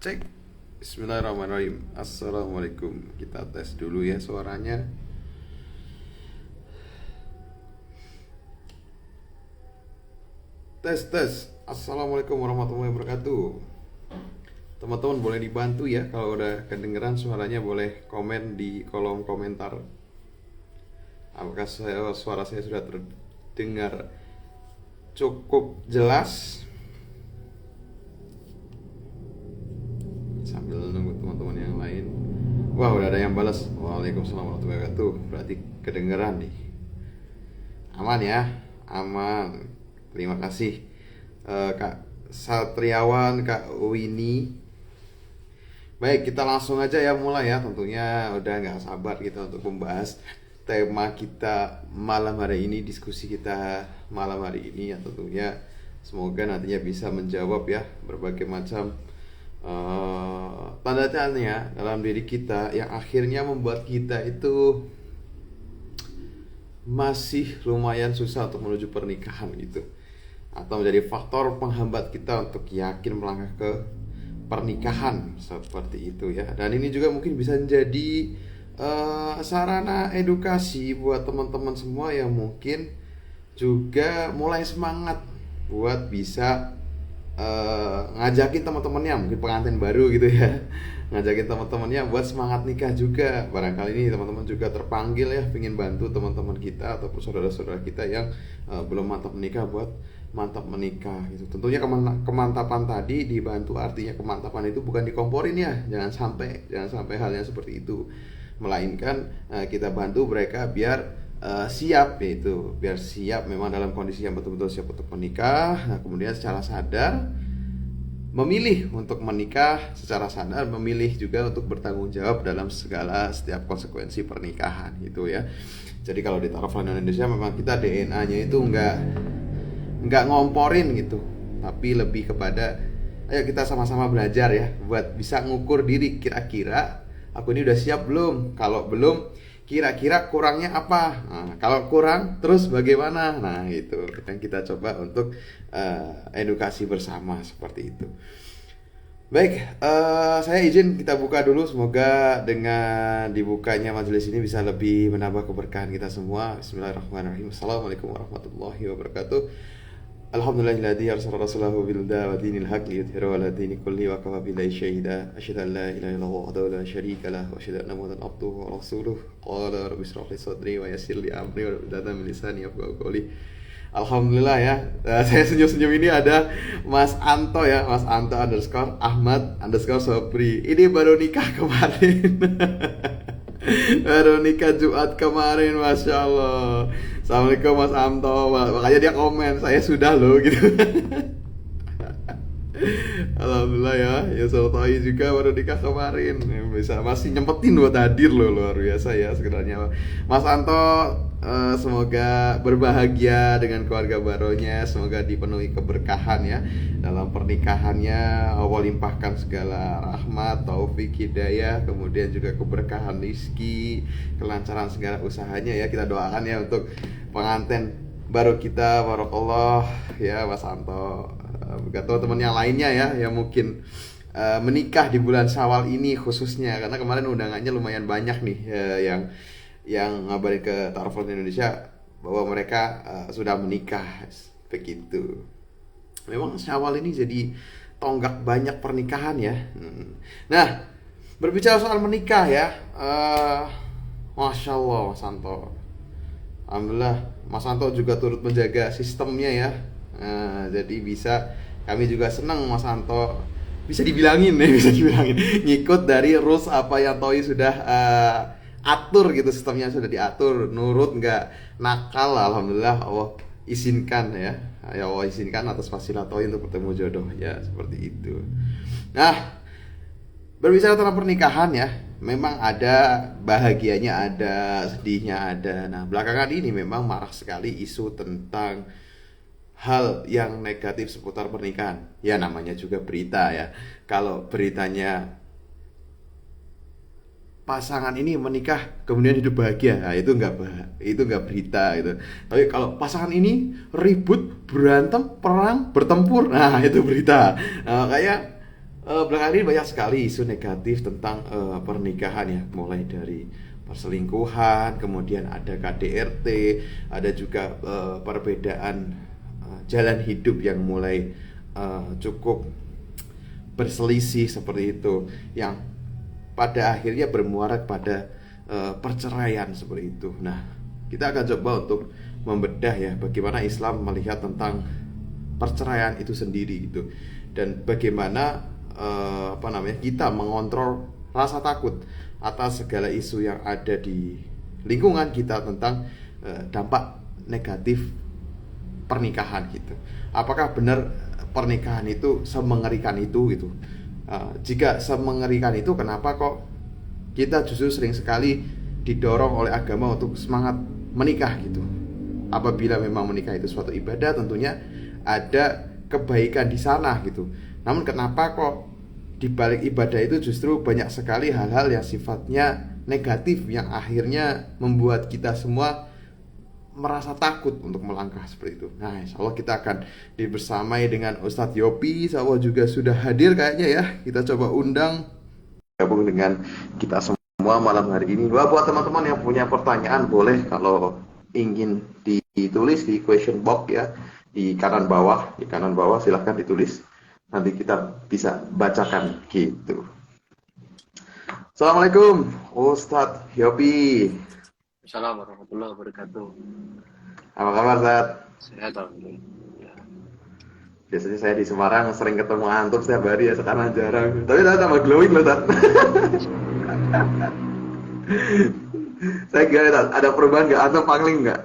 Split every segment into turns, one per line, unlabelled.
Cek. Bismillahirrahmanirrahim. Assalamualaikum. Kita tes dulu ya suaranya. Tes tes. Assalamualaikum warahmatullahi wabarakatuh. Teman-teman boleh dibantu ya, kalau udah kedengeran suaranya boleh komen di kolom komentar. Apakah suara saya sudah terdengar cukup jelas? Sambil nunggu teman-teman yang lain. Wah, udah ada yang balas. Waalaikumsalam warahmatullahi wabarakatuh. Berarti kedengeran nih. Aman ya? Aman. Terima kasih Kak Satriawan, Kak Winnie. Baik, kita langsung aja ya mulai ya. Tentunya udah nggak sabar kita untuk membahas tema kita malam hari ini, diskusi kita malam hari ini ya. Tentunya semoga nantinya bisa menjawab ya berbagai macam tanda tanya dalam diri kita yang akhirnya membuat kita itu masih lumayan susah untuk menuju pernikahan gitu, atau menjadi faktor penghambat kita untuk yakin melangkah ke pernikahan seperti itu ya. Dan ini juga mungkin bisa menjadi sarana edukasi buat teman-teman semua yang mungkin juga mulai semangat buat bisa ngajakin teman-temannya, mungkin pengantin baru gitu ya, ngajakin teman-temannya buat semangat nikah juga. Barangkali ini teman-teman juga terpanggil ya, pengen bantu teman-teman kita ataupun saudara-saudara kita yang belum mantap menikah buat mantap menikah gitu. Tentunya kemantapan tadi dibantu, artinya kemantapan itu bukan dikomporin ya, jangan sampai halnya seperti itu, melainkan kita bantu mereka biar siap, yaitu biar siap memang dalam kondisi yang betul-betul siap untuk menikah. Nah, kemudian secara sadar memilih untuk menikah, secara sadar memilih juga untuk bertanggung jawab dalam setiap konsekuensi pernikahan gitu ya. Jadi kalau di Tarafan Indonesia memang kita DNA-nya itu nggak ngomporin gitu, tapi lebih kepada ayo kita sama-sama belajar ya buat bisa ngukur diri, kira-kira aku ini udah siap belum? Kalau belum, kira-kira kurangnya apa? Nah, kalau kurang, terus bagaimana? Nah, itu yang kita coba untuk edukasi bersama seperti itu. Baik, saya izin kita buka dulu. Semoga dengan dibukanya majelis ini bisa lebih menambah keberkahan kita semua. Bismillahirrahmanirrahim. Assalamualaikum warahmatullahi wabarakatuh. Alhamdulillahilladzi arsala rasulahu bil huda wa dinil haqq liyudhhirahu 'ala dini kulli wa kafa billahi syahida. Asyhadu an la ilaha illallah wahdahu la syarika lah wa asyhadu anna muhammadan abduhu wa rasuluh. Qala rabbi shrah li sadri wa yassir li amri wa hlul min lisani yafqahu qawli. Alhamdulillah ya. Saya senyum-senyum ini ada Mas Anto ya, Mas Anto _Ahmad_Sobri. Ini baru nikah kemarin. Baru nikah Jumat kemarin, Masya Allah. Assalamualaikum Mas Anto. Makanya dia komen, saya sudah loh gitu. Alhamdulillah ya. Ya Sultai juga baru nikah kemarin. Bisa masih nyempetin buat hadir loh, luar biasa ya sebenarnya. Mas Anto, semoga berbahagia dengan keluarga barunya, semoga dipenuhi keberkahan ya dalam pernikahannya. Allah limpahkan segala rahmat, taufik, hidayah, kemudian juga keberkahan rezeki, kelancaran segala usahanya ya. Kita doakan ya untuk pengantin baru kita, barakallah ya Mas Anto. Buat teman-teman yang lainnya ya yang mungkin menikah di bulan Syawal ini khususnya, karena kemarin undangannya lumayan banyak nih yang ngabarin ke Taraful Indonesia bahwa mereka sudah menikah begitu. Memang Syawal ini jadi tonggak banyak pernikahan ya. Nah, berbicara soal menikah ya, Masya Allah Mas Anto. Alhamdulillah Mas Anto juga turut menjaga sistemnya ya. Jadi kami juga senang Mas Anto bisa dibilangin ngikut dari rules apa yang Toi sudah atur gitu, sistemnya sudah diatur, nurut, nggak nakal. Alhamdulillah Allah izinkan ya Allah izinkan atas wasilah Toi untuk bertemu jodoh ya, seperti itu. Nah, berbicara tentang pernikahan ya, memang ada bahagianya, ada sedihnya, ada. Nah, belakangan ini memang marah sekali isu tentang hal yang negatif seputar pernikahan. Ya namanya juga berita ya. Kalau beritanya pasangan ini menikah kemudian hidup bahagia, nah itu nggak berita gitu. Tapi kalau pasangan ini ribut, berantem, perang, bertempur, nah itu berita. Nah, kayak Belakangan ini banyak sekali isu negatif tentang pernikahan ya, mulai dari perselingkuhan, kemudian ada KDRT, ada juga perbedaan jalan hidup yang mulai cukup berselisih seperti itu, yang pada akhirnya bermuara pada perceraian seperti itu. Nah, kita akan coba untuk membedah ya bagaimana Islam melihat tentang perceraian itu sendiri gitu, dan bagaimana apa namanya kita mengontrol rasa takut atas segala isu yang ada di lingkungan kita tentang dampak negatif pernikahan gitu. Apakah benar pernikahan itu semengerikan itu gitu? Jika semengerikan itu, kenapa kok kita justru sering sekali didorong oleh agama untuk semangat menikah gitu? Apabila memang menikah itu suatu ibadah, tentunya ada kebaikan di sana gitu. Namun kenapa kok di balik ibadah itu justru banyak sekali hal-hal yang sifatnya negatif yang akhirnya membuat kita semua merasa takut untuk melangkah seperti itu. Nah, insya Allah kita akan dibersamai dengan Ustadz Yopi. Insya Allah juga sudah hadir kayaknya ya. Kita coba undang gabung dengan kita semua malam hari ini. Wah, buat teman-teman yang punya pertanyaan, boleh kalau ingin ditulis di question box ya, di kanan bawah. Di kanan bawah silahkan ditulis. Nanti kita bisa bacakan gitu. Assalamualaikum Ustadz Yopi.
Assalamualaikum warahmatullahi wabarakatuh.
Apa kabar, Ustadz?
Sehat alhamdulillah. Ya.
Biasanya saya di Semarang sering ketemu antum setiap hari ya, sekarang jarang. Tapi saya tambah glowing loh, Tat. Saya kira, Tat, ada perubahan nggak? Antum pangling nggak?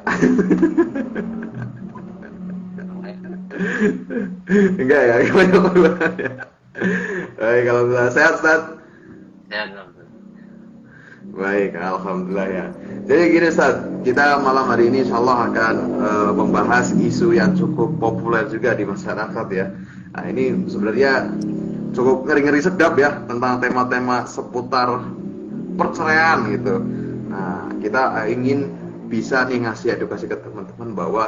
Enggak ya, banyak perubahan ya. Baik, kalau sehat, Tat.
Sehat alhamdulillah.
Baik, alhamdulillah ya. Jadi gini, Ustaz, kita malam hari ini insya Allah akan membahas isu yang cukup populer juga di masyarakat ya. Nah, ini sebenarnya cukup ngeri-ngeri sedap ya, tentang tema-tema seputar perceraian gitu. Nah, kita ingin bisa nih ngasih edukasi ke teman-teman bahwa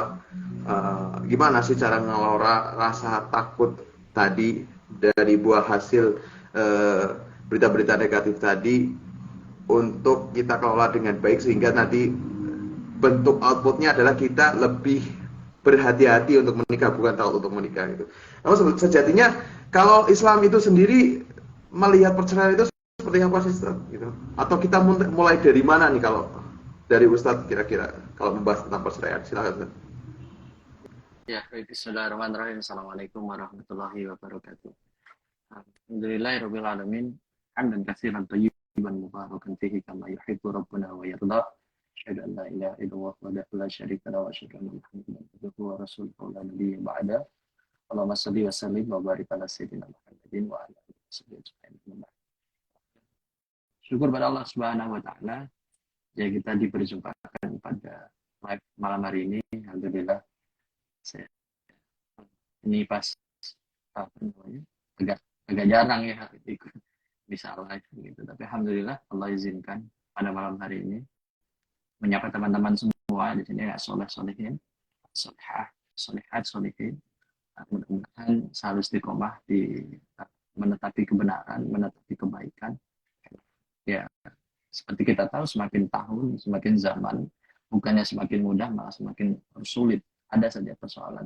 gimana sih cara ngelola rasa takut tadi dari buah hasil berita-berita negatif tadi, untuk kita kelola dengan baik sehingga nanti bentuk outputnya adalah kita lebih berhati-hati untuk menikah, bukan takut untuk menikah gitu. Namun sejatinya kalau Islam itu sendiri melihat perceraian itu seperti apa sih, Ustaz? Gitu. Atau kita mulai dari mana nih kalau dari Ustadz kira-kira kalau membahas tentang perceraian? Silakan, Ustaz.
Ya, baik. Bismillahirrahmanirrahim. Assalamualaikum warahmatullahi wabarakatuh. Alhamdulillahirabbil alamin. Hamdan katsiran thayyiban mubarakan fihi kama yuhibbu rabbuna wa yarda. Asyhadu an la ilaha illallah wahdahu la syarika lahu wa asyhadu anna Muhammadan abduhu wa rasuluhu la nabiyya ba'da. Allahumma shalli wa sallim wa barik ala sayyidina Muhammadin wa ala alihi wasallam. Syukur pada Allah Subhanahu wa taala ya, kita diperjumpakan pada live malam hari ini. Alhamdulillah. Ini pas apa namanya? Agak jarang ya ikut bisa live gitu. Tapi alhamdulillah Allah izinkan pada malam hari ini menyapa teman-teman semua di sini ya, soleh-solehin, solehah, solehat, solehin. Mudah-mudahan selalu istiqomah di menetapi kebenaran, menetapi kebaikan. Ya, seperti kita tahu semakin tahun, semakin zaman, bukannya semakin mudah, malah semakin sulit. Ada saja persoalan.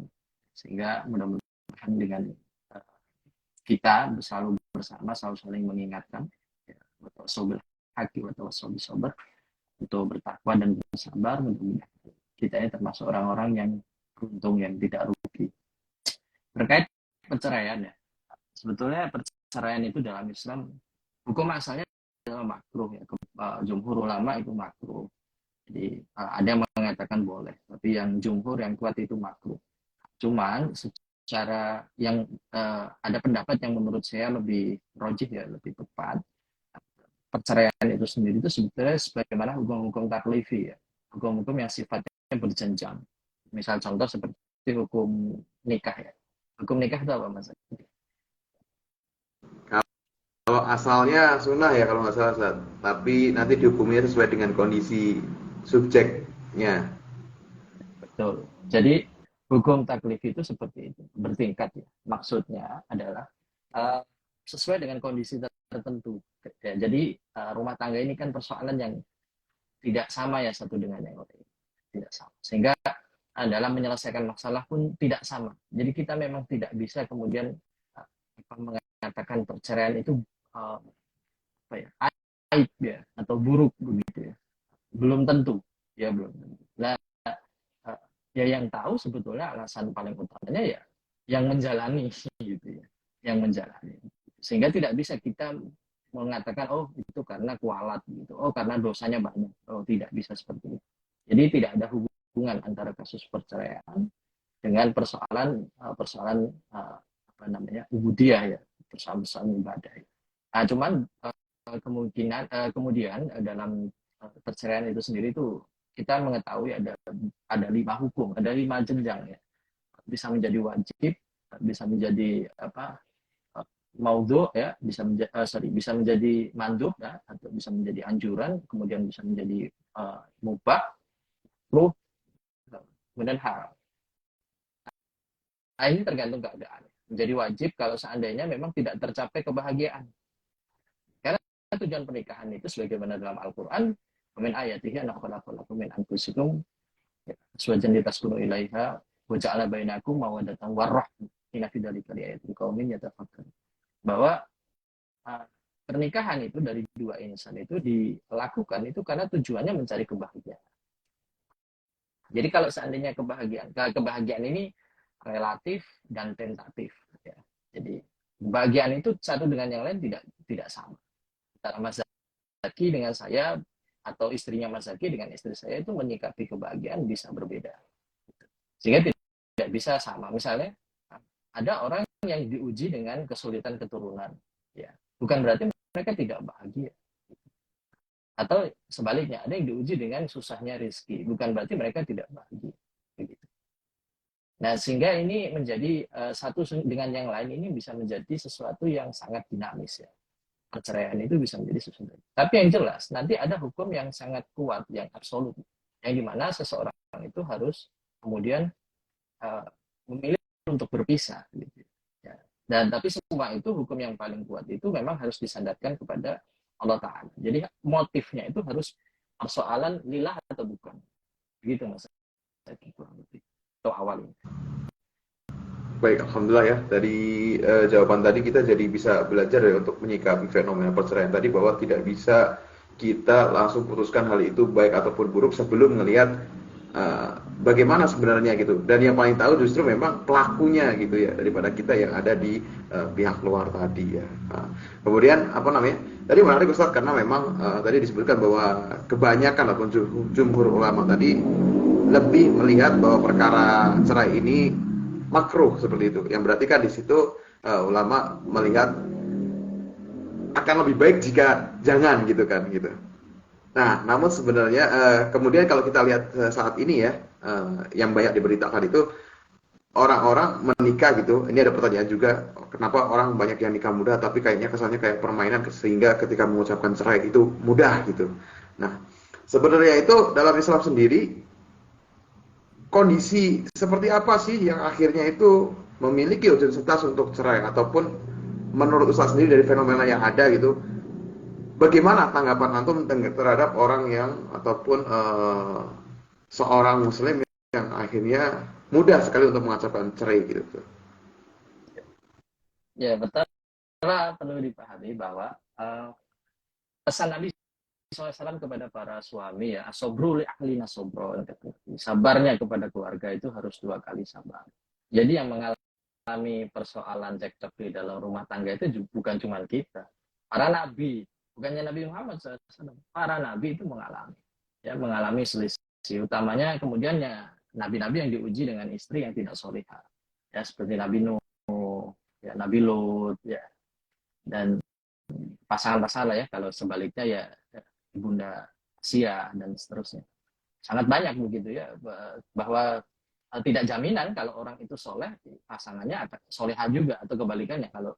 Sehingga mudah-mudahan dengan kita selalu bersama, selalu saling mengingatkan, ya, sobil haki atau sobil sober, untuk bertakwa dan bersabar. Mudah-mudahan kita ini termasuk orang-orang yang beruntung, yang tidak rugi. Terkait perceraian ya, sebetulnya perceraian itu dalam Islam hukum asalnya adalah makruh ya. Jumhur ulama itu makruh. Jadi ada yang mengatakan boleh, tapi yang jumhur yang kuat itu makruh. Cuman secara yang ada pendapat yang menurut saya lebih rojih ya, lebih tepat. Perceraian itu sendiri itu sebetulnya sebagaimana hukum-hukum taklifi ya, hukum-hukum yang sifatnya berjenjang. Misal contoh seperti hukum nikah ya. Hukum nikah itu apa, Mas?
Kalau asalnya sunnah ya kalau nggak salah, Ustaz. Tapi nanti dihukumnya sesuai dengan kondisi subjeknya.
Betul. Jadi hukum taklif itu seperti itu, bertingkat ya. Maksudnya adalah sesuai dengan kondisi tertentu. Ya, jadi rumah tangga ini kan persoalan yang tidak sama ya satu dengan yang lain, tidak sama. Sehingga dalam menyelesaikan masalah pun tidak sama. Jadi kita memang tidak bisa kemudian mengatakan perceraian itu apa ya, aib ya atau buruk begitu ya. Belum tentu, ya belum tentu. Nah, ya yang tahu sebetulnya alasan paling utamanya ya yang menjalani gitu ya, yang menjalani. Sehingga tidak bisa kita mengatakan oh itu karena kualat gitu, oh karena dosanya banyak, oh tidak bisa seperti itu. Jadi tidak ada hubungan antara kasus perceraian dengan persoalan apa namanya ubudiyah ya, persoalan ibadah. Nah, cuman kemudian dalam perceraian itu sendiri itu kita mengetahui ada 5 hukum, ada 5 jenjang ya. Bisa menjadi wajib, bisa menjadi apa maudhu ya, bisa menjadi mandub ya, atau bisa menjadi anjuran, kemudian bisa menjadi mubah, makruh, kemudian haram. Nah, ini tergantung keadaan. Menjadi wajib kalau seandainya memang tidak tercapai kebahagiaan. Karena tujuan pernikahan itu sebagaimana dalam Al-Qur'an, "Min ayatihi an khalaqakum lakum min anfusikum azwajan litaskunu ilaiha wa ja'ala bainakum mawaddatan warahmah. Inna fi dzalika laayatin liqaumin yatafakkarun." Bahwa pernikahan itu dari dua insan itu dilakukan itu karena tujuannya mencari kebahagiaan. Jadi kalau seandainya kebahagiaan ini relatif dan tentatif ya. Jadi kebahagiaan itu satu dengan yang lain tidak sama. Antara Mas Zaki dengan saya atau istrinya Mas Zaki dengan istri saya itu menyikapi kebahagiaan bisa berbeda. Sehingga tidak bisa sama. Misalnya ada orang yang diuji dengan kesulitan keturunan ya. Bukan berarti mereka tidak bahagia. Atau sebaliknya, ada yang diuji dengan susahnya rezeki, bukan berarti mereka tidak bahagia. Begitu. Nah, sehingga ini menjadi satu dengan yang lain ini bisa menjadi sesuatu yang sangat dinamis ya. Perceraian itu bisa menjadi sesuatu. Tapi yang jelas, nanti ada hukum yang sangat kuat, yang absolut, yang dimana seseorang itu harus kemudian memilih untuk berpisah. Gitu. Ya. Dan tapi semua itu hukum yang paling kuat itu memang harus disandarkan kepada Allah Ta'ala. Jadi motifnya itu harus persoalan lillah atau bukan. Begitu Mas. Itu awalnya.
Baik, alhamdulillah ya. Dari jawaban tadi kita jadi bisa belajar ya untuk menyikapi fenomena perceraian tadi bahwa tidak bisa kita langsung putuskan hal itu baik ataupun buruk sebelum melihat bagaimana sebenarnya gitu. Dan yang paling tahu justru memang pelakunya gitu ya daripada kita yang ada di pihak luar tadi ya. Kemudian apa namanya? Tadi menarik Ustaz karena memang tadi disebutkan bahwa kebanyakan ataupun jumhur ulama tadi lebih melihat bahwa perkara cerai ini makruh seperti itu. Yang berarti kan di situ ulama melihat akan lebih baik jika jangan gitu kan gitu. Nah, namun sebenarnya kemudian kalau kita lihat saat ini ya yang banyak diberitakan itu orang-orang menikah gitu. Ini ada pertanyaan juga, kenapa orang banyak yang nikah muda tapi kayaknya kesannya kayak permainan sehingga ketika mengucapkan cerai itu mudah gitu. Nah, sebenarnya itu dalam Islam sendiri kondisi seperti apa sih yang akhirnya itu memiliki urgensitas untuk cerai ataupun menurut Ustaz sendiri dari fenomena yang ada gitu, bagaimana tanggapan antum terhadap orang yang ataupun seorang muslim yang akhirnya mudah sekali untuk mengucapkan cerai gitu?
Ya betul, perlu dipahami bahwa pesan Nabi SAW kepada para suami ya, asobru li ahlina sobro, sabarnya kepada keluarga itu harus 2 kali sabar. Jadi yang mengalami persoalan cekcok di dalam rumah tangga itu bukan cuma kita, para nabi, bukannya Nabi Muhammad SAW, para nabi itu mengalami selisih. Utamanya kemudian ya nabi-nabi yang diuji dengan istri yang tidak solihah, ya seperti Nabi Nuh, ya Nabi Lut, ya dan pasangan-pasangan ya. Kalau sebaliknya ya Bunda Sia dan seterusnya. Sangat banyak begitu ya, bahwa tidak jaminan kalau orang itu soleh, pasangannya akan solehah juga, atau kebalikannya kalau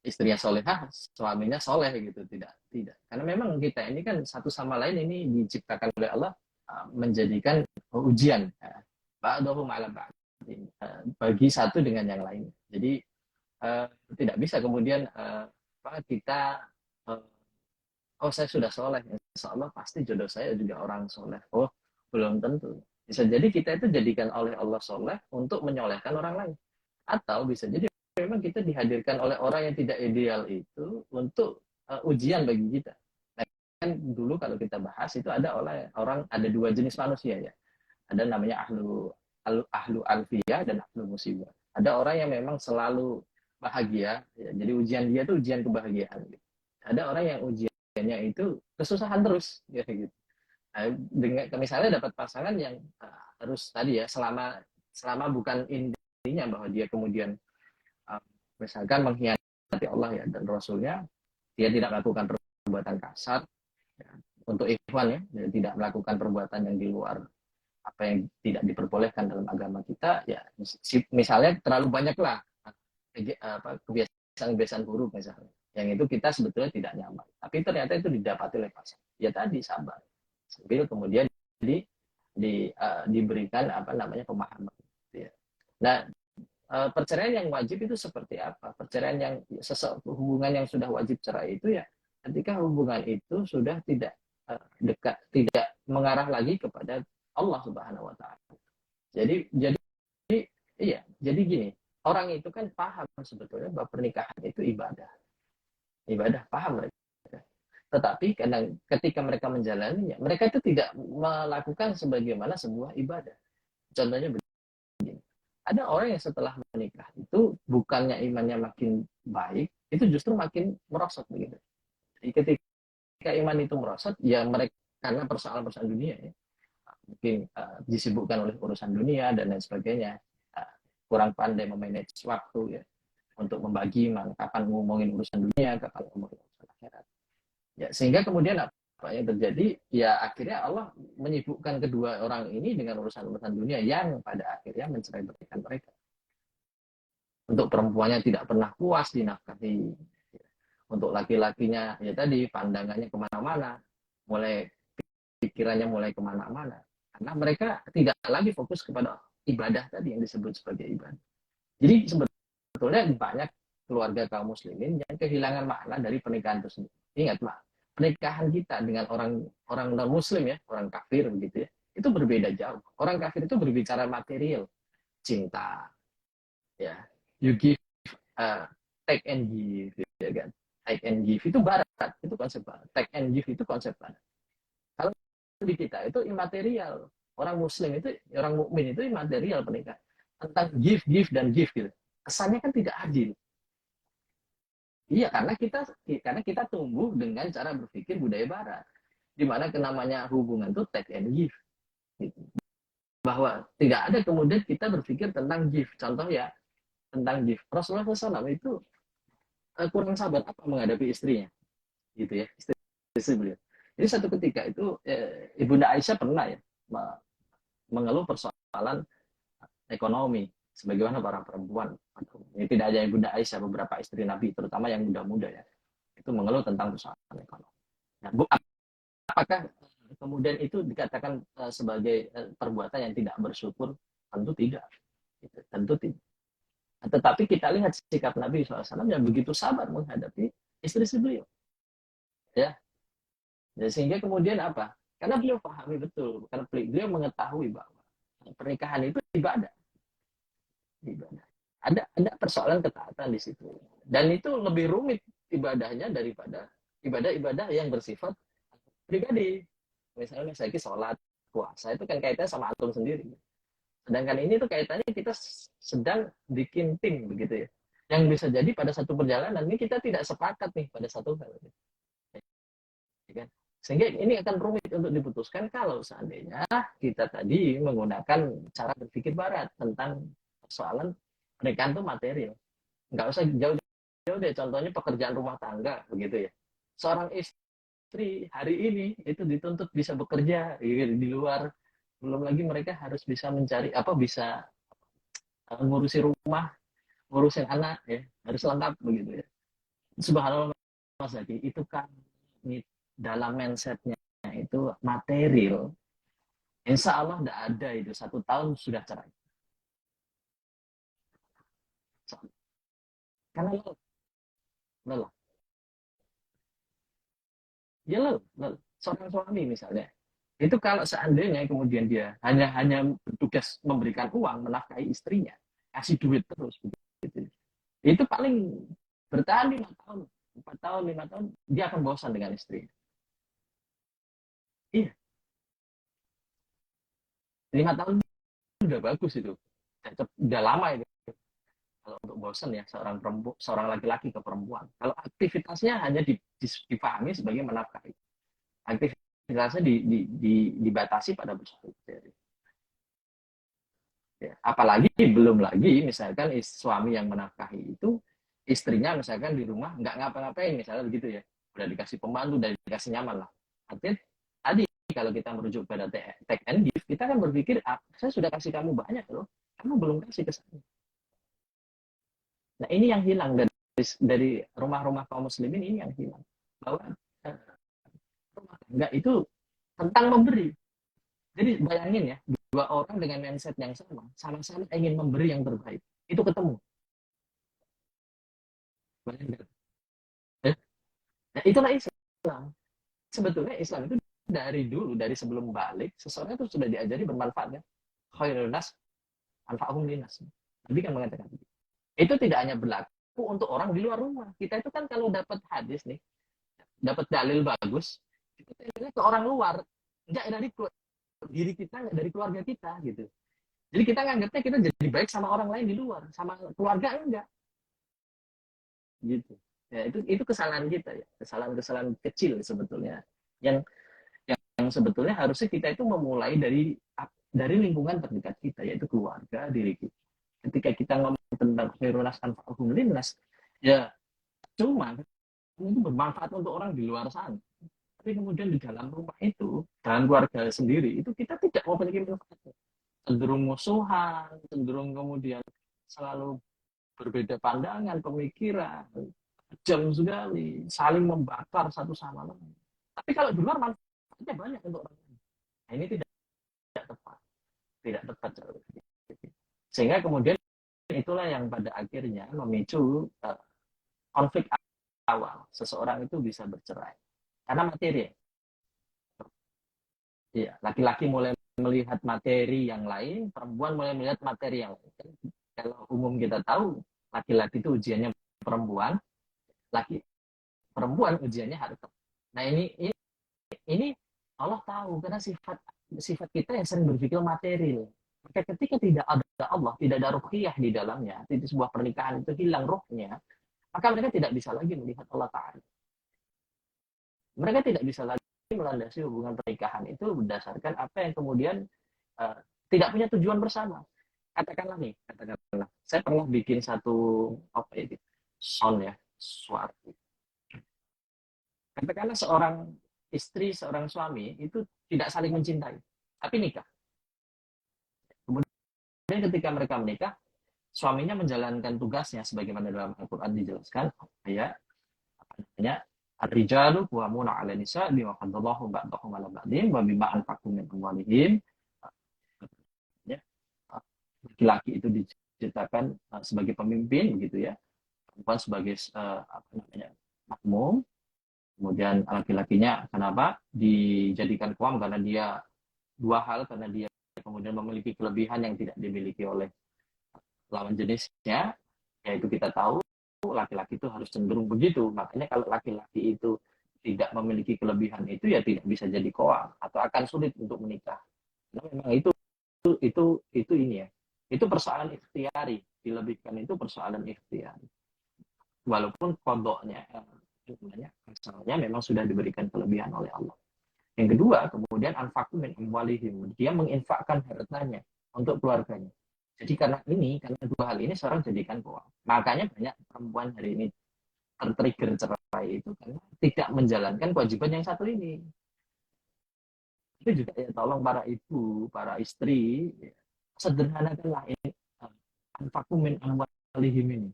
istrinya solehah, suaminya soleh gitu. Tidak. Karena memang kita ini kan satu sama lain ini diciptakan oleh Allah menjadikan ujian. Ba'dahum 'ala ba'd. Bagi satu dengan yang lain. Jadi tidak bisa kemudian Maka kita eh, oh saya sudah soleh, insya Allah pasti jodoh saya juga orang soleh. Oh belum tentu. Bisa jadi kita itu jadikan oleh Allah soleh untuk menyolehkan orang lain. Atau bisa jadi memang kita dihadirkan oleh orang yang tidak ideal itu untuk ujian bagi kita. Nah, kan dulu kalau kita bahas itu ada oleh orang, ada dua jenis manusia ya. Ada namanya ahlu alfiyah dan ahlu musibah. Ada orang yang memang selalu bahagia, ya, jadi ujian dia itu ujian kebahagiaan. Gitu. Ada orang yang ujiannya itu kesusahan terus, ya gitu. Nah, dengan misalnya dapat pasangan yang harus tadi ya selama selama bukan intinya bahwa dia kemudian uh, misalkan mengkhianati Allah ya dan Rasulnya, dia tidak melakukan perbuatan kasar ya, untuk ikhwan ya, dia tidak melakukan perbuatan yang di luar apa yang tidak diperbolehkan dalam agama kita ya, misalnya terlalu banyaklah kebiasaan-kebiasaan buruk misalnya yang itu kita sebetulnya tidak nyaman tapi ternyata itu didapati oleh pasangan ya tadi sabar sambil kemudian diberikan apa namanya pemahaman ya. Nah perceraian yang wajib itu seperti apa? Perceraian yang hubungan yang sudah wajib cerai itu ya ketika hubungan itu sudah tidak dekat, tidak mengarah lagi kepada Allah Subhanahu wa taala. Jadi iya, jadi gini, orang itu kan paham sebetulnya bahwa pernikahan itu ibadah. Ibadah paham mereka. Tetapi kadang ketika mereka menjalaninya, mereka itu tidak melakukan sebagaimana sebuah ibadah. Contohnya ada orang yang setelah menikah itu bukannya imannya makin baik, itu justru makin merosot begitu. Jadi ketika iman itu merosot, ya mereka karena persoalan-persoalan dunia ya, mungkin disibukkan oleh urusan dunia dan lain sebagainya, kurang pandai memanage waktu ya untuk membagi mana kapan ngomongin urusan dunia, kapan ngomongin urusan akhirat. Ya sehingga kemudian apa yang terjadi ya akhirnya Allah menyibukkan kedua orang ini dengan urusan-urusan dunia yang pada akhirnya mencerai beraikan mereka. Untuk perempuannya tidak pernah puas dinafkahi, untuk laki-lakinya ya tadi pandangannya kemana-mana, mulai pikirannya mulai kemana-mana, karena mereka tidak lagi fokus kepada ibadah tadi yang disebut sebagai ibadah. Jadi sebetulnya banyak keluarga kaum muslimin yang kehilangan makna dari pernikahan itu sendiri. Ingat mak, pernikahan kita dengan orang non muslim ya, orang kafir begitu ya, itu berbeda jauh. Orang kafir itu berbicara material, cinta, ya, you give, uh, take and give, ya kan? Take and give itu barat, itu konsep barat. Take and give itu konsep barat. Kalau di kita itu imaterial. Orang muslim itu, orang mukmin itu imaterial pernikahan. Tentang give dan give gitu. Kesannya kan tidak adil. Iya, karena kita tumbuh dengan cara berpikir budaya barat. Di mana namanya hubungan itu take and give. Gitu. Bahwa tidak ada kemudian kita berpikir tentang give. Contoh ya, tentang give. Rasulullah SAW itu kurang sabar apa menghadapi istrinya. Gitu ya, istri beliau. Jadi satu ketika itu Ibunda Aisyah pernah ya mengeluh persoalan ekonomi sebagaimana para perempuan. Ini tidak hanya Ibunda Aisyah, beberapa istri Nabi terutama yang muda-muda ya itu mengeluh tentang persoalan ekonomi. Nah, apakah kemudian itu dikatakan sebagai perbuatan yang tidak bersyukur? Tentu tidak. Tentu tidak. Tetapi kita lihat sikap Nabi SAW yang begitu sabar menghadapi istri-istri beliau. Ya, sehingga kemudian apa? Karena beliau pahami betul, karena beliau mengetahui bahwa pernikahan itu ibadah. Ada persoalan ketaatan di situ. Dan itu lebih rumit ibadahnya daripada ibadah-ibadah yang bersifat pribadi. Misalnya saya sholat, puasa itu kan kaitannya sama antum sendiri. Sedangkan ini tuh kaitannya kita sedang bikin tim begitu ya. Yang bisa jadi pada satu perjalanan ini kita tidak sepakat nih pada satu hal. Ya kan? Sehingga ini akan rumit untuk diputuskan kalau seandainya kita tadi menggunakan cara berpikir barat tentang persoalan pernikahan itu material. Nggak usah jauh-jauh deh, contohnya pekerjaan rumah tangga begitu ya. Seorang istri hari ini itu dituntut bisa bekerja di luar, belum lagi mereka harus bisa mencari bisa ngurusi rumah, ngurusin anak ya, harus lengkap begitu ya. Subhanallah Mas Zaki, itu kan dalam mindsetnya itu material, insya Allah tidak ada itu 1 tahun sudah cerai. Karena lelah. Ya lo, seorang suami misalnya, itu kalau seandainya kemudian dia hanya bertugas memberikan uang, menafkahi istrinya, kasih duit terus, begitu. Itu paling bertahan 5 tahun, 4 tahun, 5 tahun, dia akan bosan dengan istrinya. Iya, 5 tahun udah bagus itu, udah lama itu. Kalau untuk bosan ya seorang laki-laki ke perempuan. Kalau aktivitasnya hanya dipahami sebagai menafkahi, aktivitasnya dibatasi pada bersatu. Ya, apalagi belum lagi misalkan suami yang menafkahi itu istrinya misalkan di rumah nggak ngapa-ngapain misalnya begitu ya, udah dikasih pembantu, udah dikasih nyaman lah. Artinya tadi kalau kita merujuk pada take and give, kita kan berpikir saya sudah kasih kamu banyak loh, kamu belum kasih ke saya. Nah ini yang hilang dari rumah-rumah kaum muslimin, ini yang hilang, bahwa rumah tangga itu tentang memberi. Jadi bayangin ya, dua orang dengan mindset yang sama-sama ingin memberi yang terbaik, itu ketemu. Bayangin. Nah, itulah Islam. Sebetulnya Islam itu dari dulu, dari sebelum balik, seseorang itu sudah diajari bermanfaat ya. Khairun nas anfa'uhum linnas. Nabi kan mengatakan itu tidak hanya berlaku untuk orang di luar rumah. Kita itu kan kalau dapat hadis nih, dapat dalil bagus, kita tanya ke orang luar, enggak dari diri kita, enggak dari keluarga kita gitu. Jadi kita nganggapnya kita jadi baik sama orang lain di luar, sama keluarga enggak. Gitu. Ya, itu kesalahan kita ya, kesalahan kecil sebetulnya. Yang yang sebetulnya harusnya kita itu memulai dari lingkungan terdekat kita, yaitu keluarga, diri kita. Ketika kita ngomong tentang khairun nas anfa'uhum linnas, ya cuma itu bermanfaat untuk orang di luar sana. Tapi kemudian di dalam rumah itu, dalam keluarga sendiri, itu kita tidak memiliki manfaat. Cenderung musuhan, cenderung kemudian selalu berbeda pandangan, pemikiran, jam sekali, saling membakar satu sama lain. Tapi kalau di luar manfaatnya banyak untuk orang lain. Nah, ini tidak tepat, tidak tepat. Sehingga kemudian itulah yang pada akhirnya memicu konflik awal. Seseorang itu bisa bercerai karena materi. Ya, laki-laki mulai melihat materi yang lain, perempuan mulai melihat materi yang lain. Kalau umum kita tahu, laki-laki itu ujiannya perempuan, perempuan ujiannya harta. Nah ini Allah tahu karena sifat kita yang sering berpikir materi. Maka ketika tidak ada Allah, tidak ada ruhiyah di dalamnya, di sebuah pernikahan itu hilang ruhnya, maka mereka tidak bisa lagi melihat Allah Ta'ala. Mereka tidak bisa lagi melandasi hubungan pernikahan itu berdasarkan apa yang kemudian uh, tidak punya tujuan bersama. Katakanlah, saya pernah bikin satu apa itu sound ya, suara. Katakanlah seorang istri, seorang suami itu tidak saling mencintai, tapi nikah. Kemudian ketika mereka menikah, suaminya menjalankan tugasnya sebagaimana dalam Al-Quran dijelaskan, ya, apa namanya, Ar-rijalu qawwamuna 'ala nisa bima faddallahu ba'dahum 'ala ba'din wa bima anfaqu min amwalihim. Ya, laki-laki itu diciptakan sebagai pemimpin begitu ya, perempuan sebagai apa namanya, makmum. Kemudian laki-lakinya kenapa dijadikan qawwam, karena dia dua hal, karena dia kemudian memiliki kelebihan yang tidak dimiliki oleh lawan jenisnya, yaitu kita tahu laki-laki itu harus cenderung begitu. Makanya kalau laki-laki itu tidak memiliki kelebihan itu ya tidak bisa jadi koam atau akan sulit untuk menikah. Nah, memang itu ini ya. Itu persoalan ikhtiari, dilebihkan itu persoalan ikhtiari. Walaupun kodoknya asalnya memang sudah diberikan kelebihan oleh Allah. Yang kedua, kemudian anfaqu min amwalihim. Dia menginfakkan hartanya untuk keluarganya. Jadi karena dua hal ini seorang jadikan koam. Makanya banyak perempuan hari ini tertrigger cerai itu karena tidak menjalankan kewajiban yang satu ini. Itu juga ya, tolong para ibu, para istri, ya, sederhanakanlah ini anfaqu min amwalihim ini.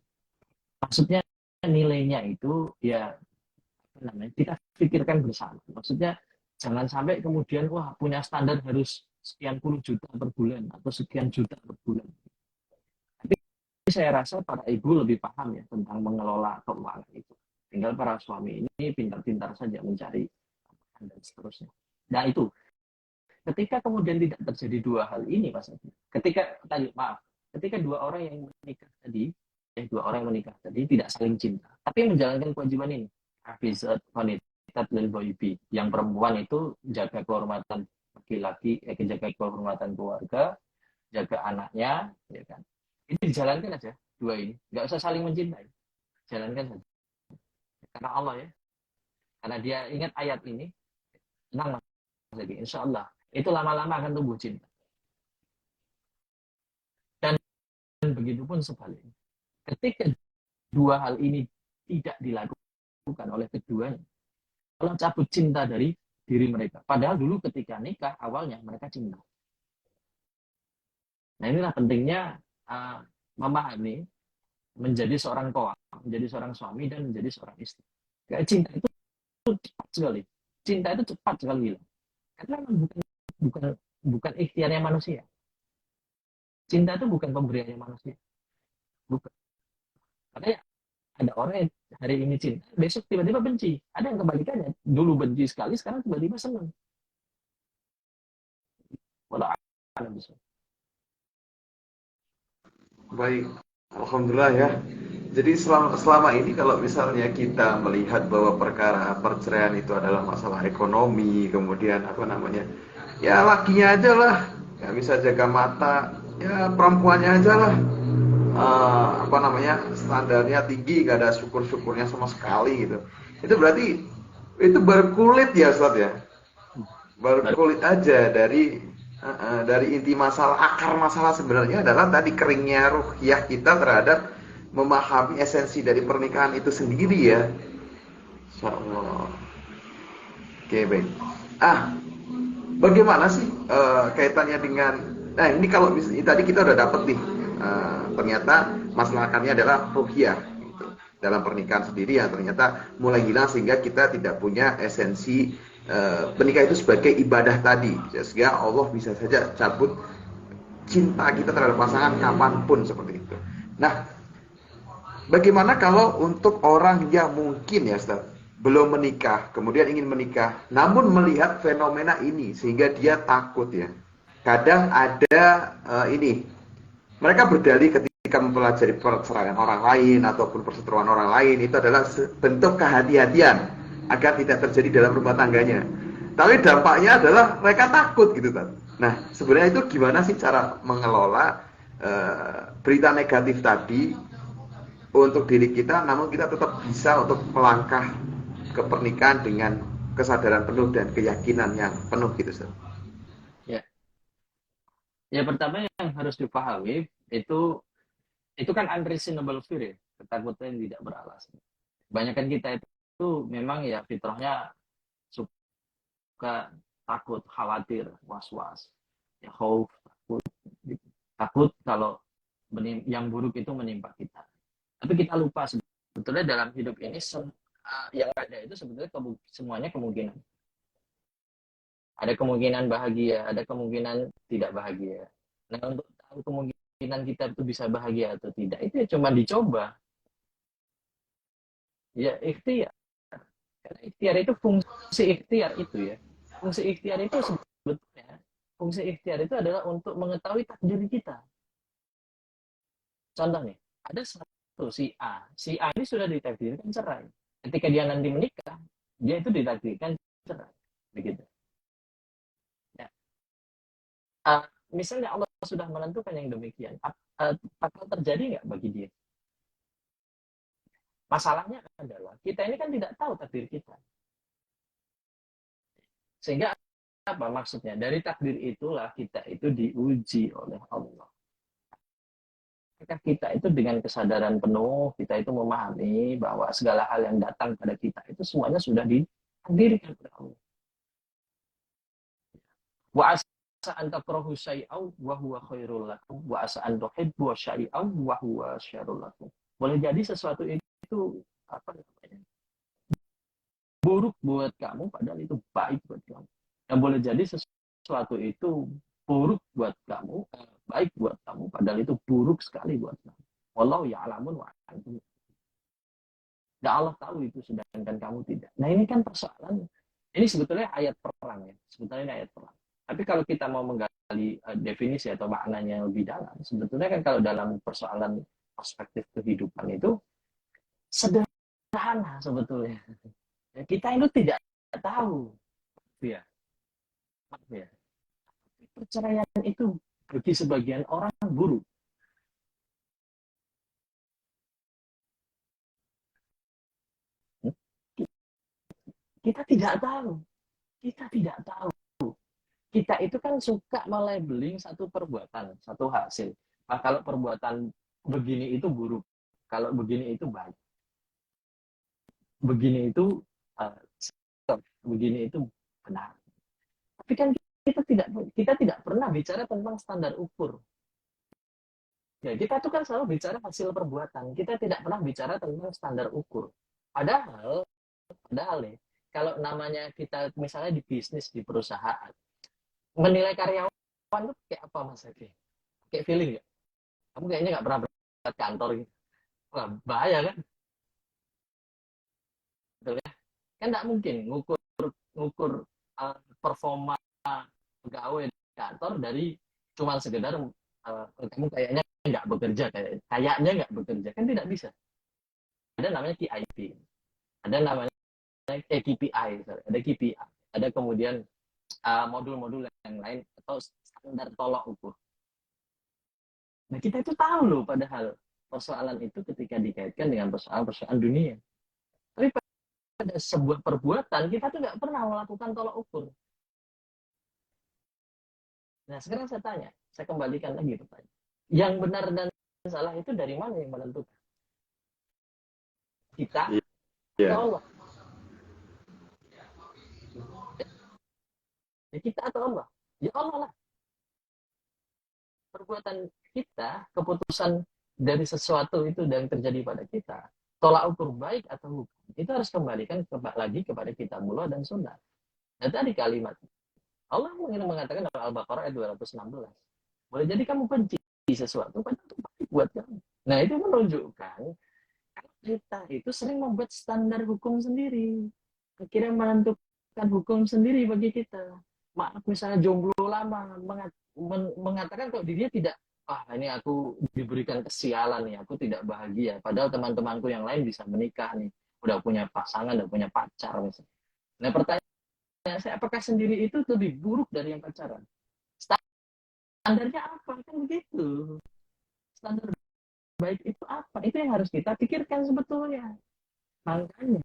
Maksudnya nilainya itu ya apa namanya, kita pikirkan bersama. Maksudnya jangan sampai kemudian wah punya standar harus sekian puluh juta per bulan atau sekian juta per bulan. Tapi saya rasa para ibu lebih paham ya tentang mengelola keuangan itu. Tinggal para suami ini pintar-pintar saja mencari dan seterusnya. Nah itu, ketika kemudian tidak terjadi dua hal ini, Mas Adi, ketika dua orang yang menikah tadi, dua orang yang menikah tadi tidak saling cinta, tapi menjalankan kewajiban ini, hafizat wanita lil ghaibi, yang perempuan itu jaga kehormatan laki-laki, jaga kehormatan keluarga, jaga anaknya, ya kan? Ini dijalankan aja dua ini, nggak usah saling mencintai, jalankan saja. Karena Allah ya, karena dia ingat ayat ini, tenang Mas Adi, insya Allah itu lama-lama akan tumbuh cinta. Dan begitu pun sebaliknya. Ketika dua hal ini tidak dilakukan oleh keduanya, Allah cabut cinta dari diri mereka. Padahal dulu ketika nikah, awalnya mereka cinta. Nah inilah pentingnya memahami menjadi seorang toa, menjadi seorang suami, dan menjadi seorang istri. Kayak cinta itu cepat sekali. Cinta itu cepat sekali hilang. Karena bukan ikhtiarnya manusia. Cinta itu bukan pemberiannya manusia. Bukan. Makanya ada orang yang hari ini cinta, besok tiba-tiba benci. Ada yang kebalikannya. Dulu benci sekali, sekarang tiba-tiba senang. Walau alam bisa.
Baik, alhamdulillah ya. Jadi selama ini kalau misalnya kita melihat bahwa perkara perceraian itu adalah masalah ekonomi, kemudian apa namanya, ya lakinya aja lah, nggak bisa jaga mata, ya perempuannya aja lah, apa namanya, standarnya tinggi, gak ada syukur-syukurnya sama sekali gitu. Itu berarti itu berkulit ya Ustaz ya, berkulit aja dari inti masalah, akar masalah sebenarnya adalah tadi keringnya ruhiyah kita terhadap memahami esensi dari pernikahan itu sendiri ya. Insyaallah. Oke, baik. Bagaimana sih kaitannya dengan, nah ini kalau tadi kita udah dapet nih, ternyata masalah akarnya adalah ruhiyah gitu. Dalam pernikahan sendiri ya ternyata mulai hilang sehingga kita tidak punya esensi menikah itu sebagai ibadah tadi, sehingga Allah bisa saja cabut cinta kita terhadap pasangan kapanpun seperti itu. Nah, bagaimana kalau untuk orang yang mungkin ya Ustaz, belum menikah, kemudian ingin menikah, namun melihat fenomena ini sehingga dia takut ya. Kadang ada mereka berdalih ketika mempelajari perceraian orang lain ataupun perseteruan orang lain itu adalah bentuk kehati-hatian agar tidak terjadi dalam rumah tangganya. Tapi dampaknya adalah mereka takut gitu kan. Nah, sebenarnya itu gimana sih cara mengelola berita negatif tadi untuk diri kita, namun kita tetap bisa untuk melangkah ke pernikahan dengan kesadaran penuh dan keyakinan yang penuh gitu, Ustaz.
Ya. Ya pertama yang harus dipahami itu kan unreasonable fear ya, ketakutan yang tidak beralasan. Kebanyakan kita itu memang ya fitrahnya suka takut, khawatir, was-was, ya khauf, takut kalau yang buruk itu menimpa kita. Tapi kita lupa sebetulnya dalam hidup ini yang ada itu sebetulnya semuanya kemungkinan. Ada kemungkinan bahagia, ada kemungkinan tidak bahagia. Nah untuk tahu kemungkinan kita itu bisa bahagia atau tidak, itu ya cuma dicoba. Ya ikhtiar. Karena ikhtiar itu fungsi ikhtiar itu ya. Fungsi ikhtiar itu sebetulnya, fungsi ikhtiar itu adalah untuk mengetahui takdir kita. Contoh nih, ada satu si A. Si A ini sudah ditakdirkan cerai. Ketika dia nanti menikah, dia itu ditakdirkan cerai. Begitu. Ya. Misalnya Allah sudah menentukan yang demikian, akan terjadi nggak bagi dia? Masalahnya adalah kita ini kan tidak tahu takdir kita. Sehingga apa maksudnya? Dari takdir itulah kita itu diuji oleh Allah. Maka kita itu dengan kesadaran penuh, kita itu memahami bahwa segala hal yang datang pada kita itu semuanya sudah ditakdirkan oleh Allah. Wa asa an takrahu syai'an wa huwa khairul lakum wa asa an tuhibbu syai'an wa huwa syarrul lakum. Boleh jadi sesuatu itu apa namanya? Buruk buat kamu padahal itu baik buat kamu. Dan boleh jadi sesuatu itu buruk buat kamu, baik buat kamu padahal itu buruk sekali buat kamu. Wallahu ya'lamun wa antum. Dan Allah tahu itu sedangkan kamu tidak. Nah, ini kan persoalan Ini sebetulnya ayat perang ya, sebetulnya ini ayat perang. Tapi kalau kita mau menggali definisi atau maknanya yang lebih dalam, sebetulnya kan kalau dalam persoalan perspektif kehidupan itu sederhana sebetulnya. Ya, kita itu tidak tahu, ya, maaf ya. Perceraian itu bagi sebagian orang buruk. Kita tidak tahu, kita tidak tahu. Kita itu kan suka melabeling satu perbuatan, satu hasil. Nah, kalau perbuatan begini itu buruk, kalau begini itu baik, begini itu uh, begini itu benar. Tapi kan kita tidak pernah bicara tentang standar ukur. Ya, kita tuh kan selalu bicara hasil perbuatan. Kita tidak pernah bicara tentang standar ukur. Padahal nih, kalau namanya kita misalnya di bisnis, di perusahaan, menilai karyawan itu kayak apa Mas Agi? Kayak feeling ya? Kamu kayaknya nggak pernah berangkat kantor gitu. Wah, bahaya kan? Betul ya? Kan nggak mungkin ngukur ngukur performa pegawai di kantor dari cuma sekedar kamu kayaknya nggak bekerja, kayaknya nggak bekerja. Kan tidak bisa. Ada namanya KIP, ada namanya KPI, ada KPI, ada kemudian modul-modul yang lain atau standar tolak ukur. Nah, kita itu tahu loh padahal persoalan itu ketika dikaitkan dengan persoalan-persoalan dunia. Tapi pada sebuah perbuatan kita tuh nggak pernah melakukan tolak ukur. Nah, sekarang saya tanya, saya kembalikan lagi pertanyaan. Yang benar dan salah itu dari mana yang menentukan? Kita
Iya.
atau Allah? Ya, kita atau Allah? Ya Allah lah. Perbuatan kita, keputusan dari sesuatu itu yang terjadi pada kita, tolak ukur baik atau bukan, itu harus kembalikan lagi kepada kitabullah dan sunnah. Nah, tadi kalimat Allah mengatakan dalam Al-Baqarah ayat 216. Boleh jadi kamu benci sesuatu, padahal itu baik buat kamu. Nah, itu menunjukkan kita itu sering membuat standar hukum sendiri. Akhirnya menentukan hukum sendiri bagi kita. Maaf, misalnya jomblo lama mengatakan kalau dirinya tidak, ini aku diberikan kesialan nih, aku tidak bahagia. Padahal teman-temanku yang lain bisa menikah nih, udah punya pasangan, udah punya pacar misalnya. Nah, pertanyaan saya, apakah sendiri itu lebih buruk dari yang pacaran? Standarnya apa? Kan begitu. Standar baik itu apa? Itu yang harus kita pikirkan sebetulnya. Makanya,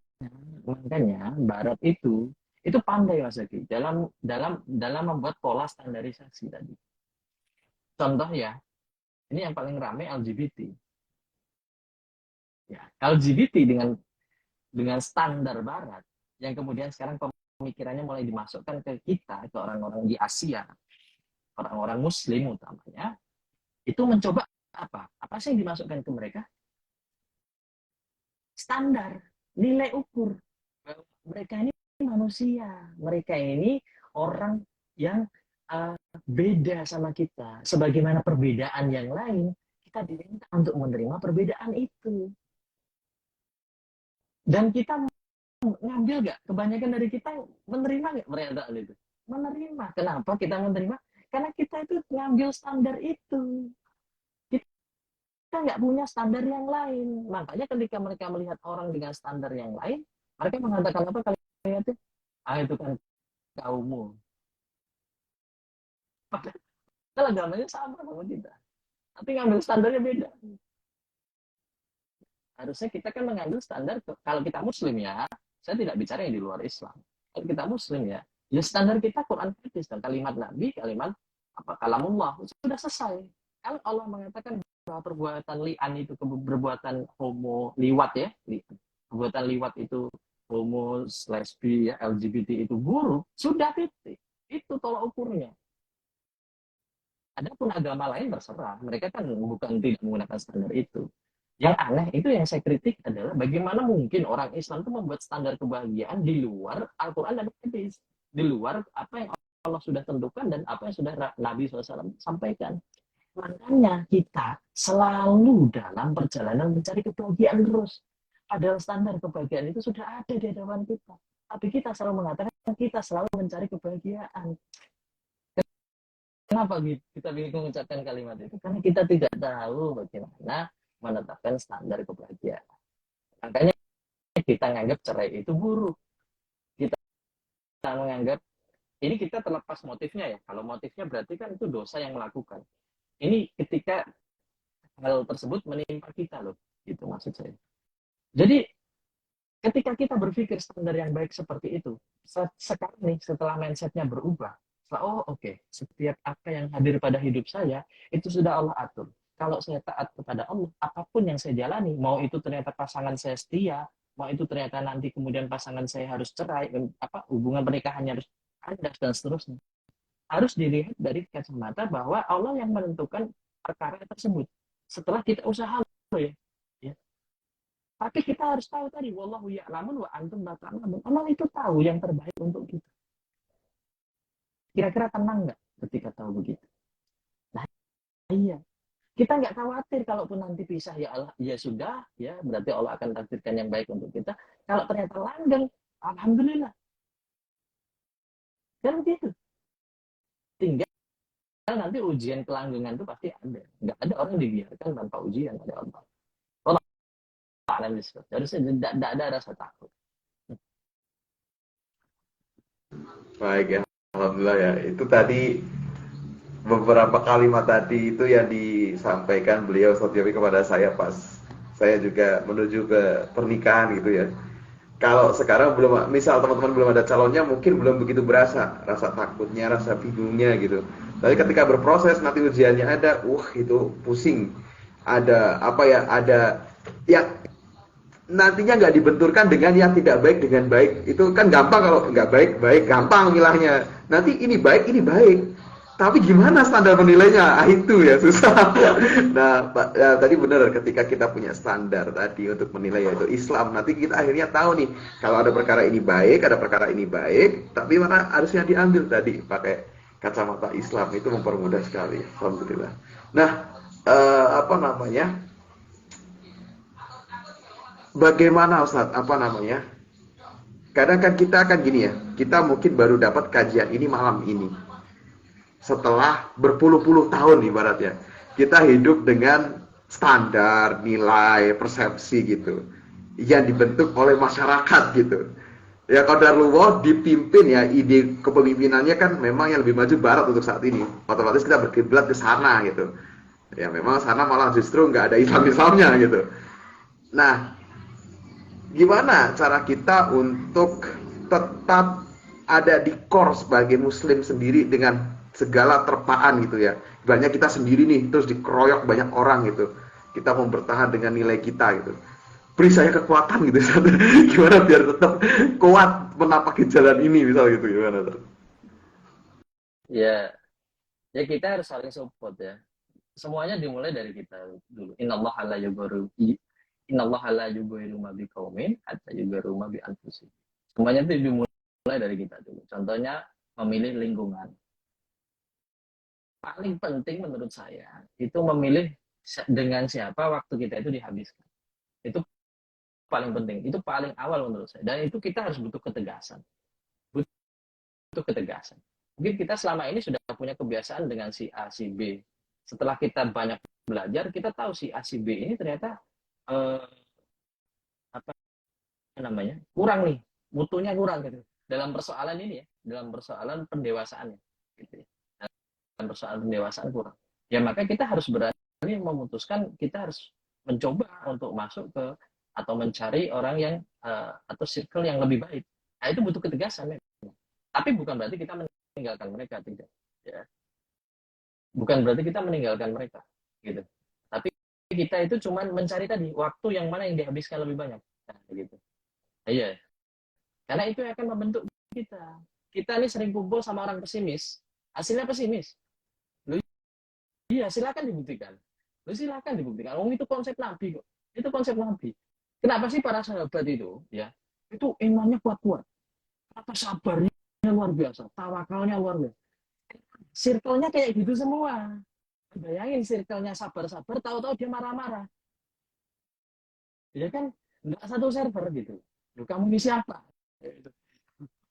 makanya Barat itu pandai Mas Zaki dalam membuat pola standarisasi tadi. Contoh ya, ini yang paling ramai LGBT. Ya, LGBT dengan standar Barat yang kemudian sekarang pemikirannya mulai dimasukkan ke kita, ke orang-orang di Asia, orang-orang Muslim utamanya, itu mencoba apa? Apa sih yang dimasukkan ke mereka? Standar, nilai ukur. Mereka ini manusia, mereka ini orang yang beda sama kita. Sebagaimana perbedaan yang lain, kita diminta untuk menerima perbedaan itu. Dan kita ngambil nggak? Kebanyakan dari kita menerima nggak pernyataan itu? Menerima. Kenapa kita menerima? Karena kita itu ngambil standar itu. Kita nggak punya standar yang lain. Makanya ketika mereka melihat orang dengan standar yang lain, mereka mengatakan apa kalimatnya? Itu kan kaummu. Padahal agamanya sama sama kita. Tapi ngambil standarnya beda. Harusnya kita kan mengambil standar, kalau kita muslim ya, saya tidak bicara yang di luar Islam. Kalau kita muslim ya standar kita Quran hadis dan kalimat Nabi, kalimat kalamullah, sudah selesai. Kalau Allah mengatakan bahwa perbuatan li'an itu perbuatan homo liwat ya, perbuatan liwat itu homo, lesbi, ya, LGBT itu buruk, sudah titik. Itu tolak ukurnya. Adapun agama lain terserah, mereka kan bukan tidak menggunakan standar itu. Yang aneh itu yang saya kritik adalah bagaimana mungkin orang Islam itu membuat standar kebahagiaan di luar Al-Quran dan hadis, di luar apa yang Allah sudah tentukan dan apa yang sudah Nabi SAW sampaikan. Makanya kita selalu dalam perjalanan mencari kebahagiaan terus. Padahal standar kebahagiaan itu sudah ada di hadapan kita. Tapi kita selalu mengatakan kita selalu mencari kebahagiaan. Kenapa kita bingung mengucapkan kalimat itu? Karena kita tidak tahu bagaimana menetapkan standar kebahagiaan. Makanya kita menganggap cerai itu buruk. Kita menganggap ini, kita terlepas motifnya ya. Kalau motifnya berarti kan itu dosa yang melakukan. Ini ketika hal tersebut menimpa kita loh, gitu maksud saya. Jadi ketika kita berpikir standar yang baik seperti itu, sekarang nih setelah mindsetnya berubah, oh oke, setiap apa yang hadir pada hidup saya itu sudah Allah atur. Kalau saya taat kepada Allah, apapun yang saya jalani, mau itu ternyata pasangan saya setia, mau itu ternyata nanti kemudian pasangan saya harus cerai, hubungan pernikahannya harus kandas dan seterusnya, harus dilihat dari kacamata bahwa Allah yang menentukan perkara tersebut. Setelah kita usaha loh ya. Tapi kita harus tahu tadi, wallahu ya'lamun wa antum la ta'lamun. Allah itu tahu yang terbaik untuk kita. Kira-kira tenang nggak ketika tahu begitu? Nah, iya. Kita nggak khawatir kalaupun nanti pisah, ya Allah, ya sudah, ya berarti Allah akan takdirkan yang baik untuk kita. Kalau ternyata langgeng, alhamdulillah. Kan begitu. Tinggal nanti ujian kelanggengan itu pasti ada. Nggak ada orang dibiarkan tanpa ujian oleh Allah. Harusnya tidak ada rasa takut.
Baik ya, alhamdulillah ya. Itu tadi beberapa kalimat tadi itu yang disampaikan beliau Ustaz Yofi kepada saya pas saya juga menuju ke pernikahan gitu ya. Kalau sekarang belum, misal teman-teman belum ada calonnya, mungkin belum begitu berasa rasa takutnya, rasa bingungnya gitu. Tapi ketika berproses nanti ujiannya ada, itu pusing. Ada apa ya? Ada yang nantinya nggak dibenturkan dengan yang tidak baik dengan baik. Itu kan gampang, kalau nggak baik gampang milahnya. Nanti ini baik tapi gimana standar menilainya? Itu ya susah. Nah, ya, tadi benar, ketika kita punya standar tadi untuk menilai, yaitu Islam, nanti kita akhirnya tahu nih, kalau ada perkara ini baik, ada perkara ini baik, tapi mana harusnya diambil tadi pakai kacamata Islam. Itu mempermudah sekali, alhamdulillah. Nah, bagaimana Ustaz, kadang kan kita akan gini ya, kita mungkin baru dapat kajian ini malam ini, setelah berpuluh-puluh tahun ibaratnya kita hidup dengan standar, nilai, persepsi gitu yang dibentuk oleh masyarakat gitu. Ya qadarullah dipimpin ya, ide kepemimpinannya kan memang yang lebih maju barat untuk saat ini. Otomatis kita berkiblat ke sana gitu. Ya memang sana malah justru nggak ada Islam-Islamnya gitu. Nah, gimana cara kita untuk tetap ada di core sebagai muslim sendiri dengan segala terpaan gitu ya. Banyak kita sendiri nih, terus dikeroyok banyak orang gitu. Kita mau bertahan dengan nilai kita gitu. Beri saya kekuatan gitu. Gimana biar tetap kuat menapaki jalan ini misal gitu, gimana?
Ya, kita harus saling support ya. Semuanya dimulai dari kita dulu. Innallaha la yughayyiru ma biqaumin hatta yughayyiru ma bi anfusihim. Semuanya itu dimulai dari kita dulu. Contohnya memilih lingkungan. Paling penting menurut saya itu memilih dengan siapa waktu kita itu dihabiskan. Itu paling penting. Itu paling awal menurut saya. Dan itu kita harus butuh ketegasan. Mungkin kita selama ini sudah punya kebiasaan dengan si A, si B. Setelah kita banyak belajar, kita tahu si A, si B ini ternyata kurang nih, mutunya kurang gitu. Dalam persoalan ini ya, dalam persoalan pendewasaan gitu ya. Dalam persoalan pendewasaan kurang. Ya maka kita harus berani memutuskan, kita harus mencoba untuk masuk ke atau mencari orang yang atau circle yang lebih baik. Nah, itu butuh ketegasan ya. Tapi bukan berarti kita meninggalkan mereka, tidak. Ya. Bukan berarti kita meninggalkan mereka, gitu. Tapi kita itu cuma mencari tadi waktu yang mana yang dihabiskan lebih banyak. Nah, gitu. Nah, iya. Karena itu akan membentuk kita. Kita ini sering kumpul sama orang pesimis, hasilnya pesimis. Iya, silakan dibuktikan. Oh, itu konsep Nabi kok. Itu konsep Nabi. Kenapa sih para sahabat itu, ya, itu imannya kuat-kuat. Apa sabarnya luar biasa, tawakalnya luar biasa. Circle-nya kayak gitu semua. Bayangin circle-nya sabar-sabar, tahu-tahu dia marah-marah. Ya kan, nggak satu server gitu. Loh, kamu ini siapa?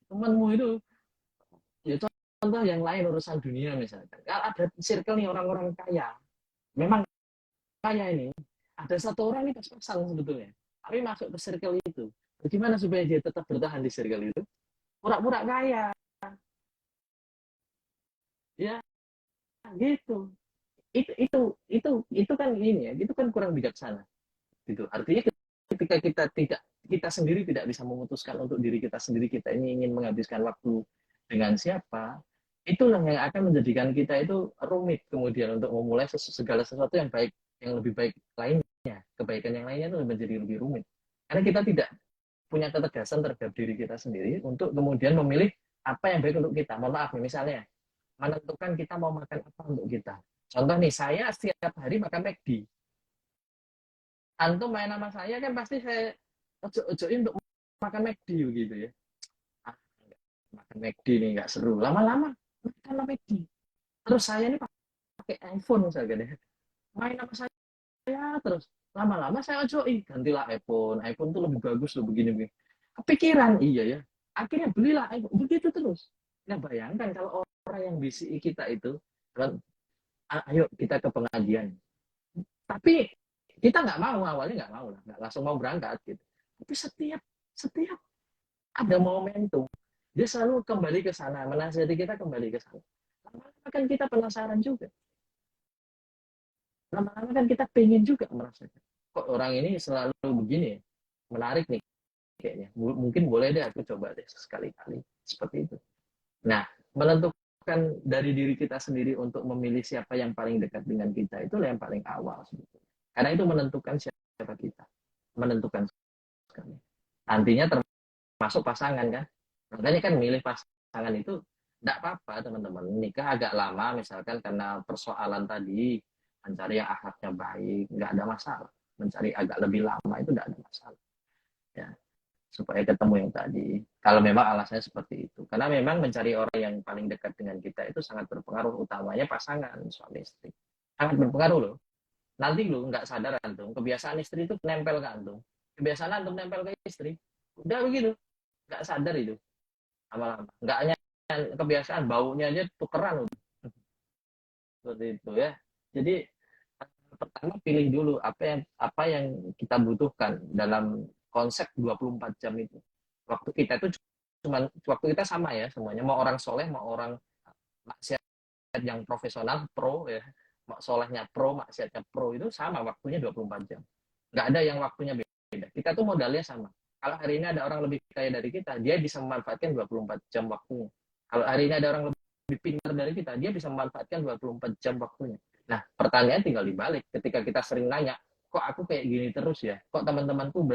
temanmu itu, ya contoh yang lain urusan dunia misalkan. Kalau ada circle nih orang-orang kaya, memang kaya ini, ada satu orang ini pas-pasan sebetulnya, tapi masuk ke circle itu. Bagaimana supaya dia tetap bertahan di circle itu? Pura-pura kaya, ya gitu. Itu kan ini ya, itu kan kurang bijaksana. Gitu. Artinya ketika kita sendiri tidak bisa memutuskan untuk diri kita sendiri, kita ini ingin menghabiskan waktu dengan siapa, itulah yang akan menjadikan kita itu rumit kemudian untuk memulai segala sesuatu yang baik, yang lebih baik lainnya, kebaikan yang lainnya itu menjadi lebih rumit karena kita tidak punya ketegasan terhadap diri kita sendiri untuk kemudian memilih apa yang baik untuk kita. Mohon maaf nih, misalnya menentukan kita mau makan apa untuk kita. Contoh nih, saya setiap hari makan McD. Antum main sama saya kan pasti saya ojo-ojoin untuk makan McD gitu ya. Ah, makan McD nih nggak seru. Lama-lama makan McD. Terus saya ini pakai iPhone misalnya deh. Main sama saya terus. Lama-lama saya ojoin, gantilah iPhone. iPhone tuh lebih bagus loh begini-begini. Kepikiran, iya ya. Akhirnya belilah iPhone. Begitu terus. Nah bayangkan kalau orang yang bisi kita itu, kan, ayo kita ke pengajian. Tapi kita nggak mau, awalnya nggak mau lah, nggak langsung mau berangkat gitu. Tapi setiap setiap ada momentum, dia selalu kembali ke sana, menasihati kita kembali ke sana. Lama-lama kan kita penasaran juga. Lama-lama kan kita pengen juga merasakan. Kok orang ini selalu begini ya? Menarik nih kayaknya. Mungkin boleh deh aku coba deh sekali-kali seperti itu. Nah, menentukan dari diri kita sendiri untuk memilih siapa yang paling dekat dengan kita itu yang paling awal sebetulnya. Karena itu menentukan siapa kita, menentukan sekali. Nantinya termasuk pasangan kan. Makanya kan milih pasangan itu tidak apa-apa teman-teman. Nikah agak lama misalkan karena persoalan tadi mencari yang akhlaknya baik, nggak ada masalah. Mencari agak lebih lama itu tidak ada masalah. Ya, supaya ketemu yang tadi. Kalau memang alasannya seperti itu. Karena memang mencari orang yang paling dekat dengan kita itu sangat berpengaruh, utamanya pasangan suami istri. Sangat berpengaruh loh. Nanti lo nggak sadar antum, kebiasaan istri itu nempel ke antum. Kebiasaan antum nempel ke istri. Udah begitu, nggak sadar itu. Lama-lama. Nggak hanya kebiasaan, baunya aja tukeran. Seperti itu ya. Jadi pertama pilih dulu apa yang kita butuhkan dalam konsep 24 jam itu. Waktu kita itu waktu kita sama ya semuanya, mau orang soleh mau orang maksiat yang profesional pro ya, mau solehnya pro maksiatnya pro, itu sama waktunya 24 jam, nggak ada yang waktunya beda. Kita tuh modalnya sama. Kalau hari ini ada orang lebih kaya dari kita, dia bisa memanfaatkan 24 jam waktunya. Kalau hari ini ada orang lebih pintar dari kita, dia bisa memanfaatkan 24 jam waktunya. Nah, pertanyaan tinggal dibalik. Ketika kita sering nanya, kok aku kayak gini terus ya? Kok teman-temanku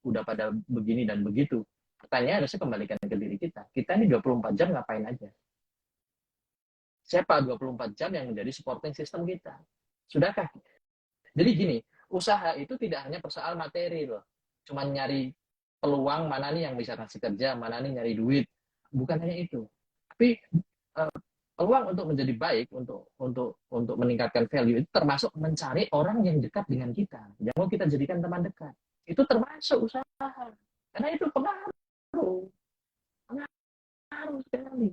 udah pada begini dan begitu? Pertanyaan harusnya kembalikan ke diri kita. Kita ini 24 jam ngapain aja? Siapa 24 jam yang menjadi supporting system kita? Sudahkah? Jadi gini, usaha itu tidak hanya persoal materi loh. Cuman nyari peluang mana nih yang bisa kasih kerja, mana nih nyari duit. Bukan hanya itu. Tapi peluang untuk menjadi baik, untuk meningkatkan value itu termasuk mencari orang yang dekat dengan kita, yang mau kita jadikan teman dekat. Itu termasuk usaha. Karena itu pengaruh, pengaruh sekali,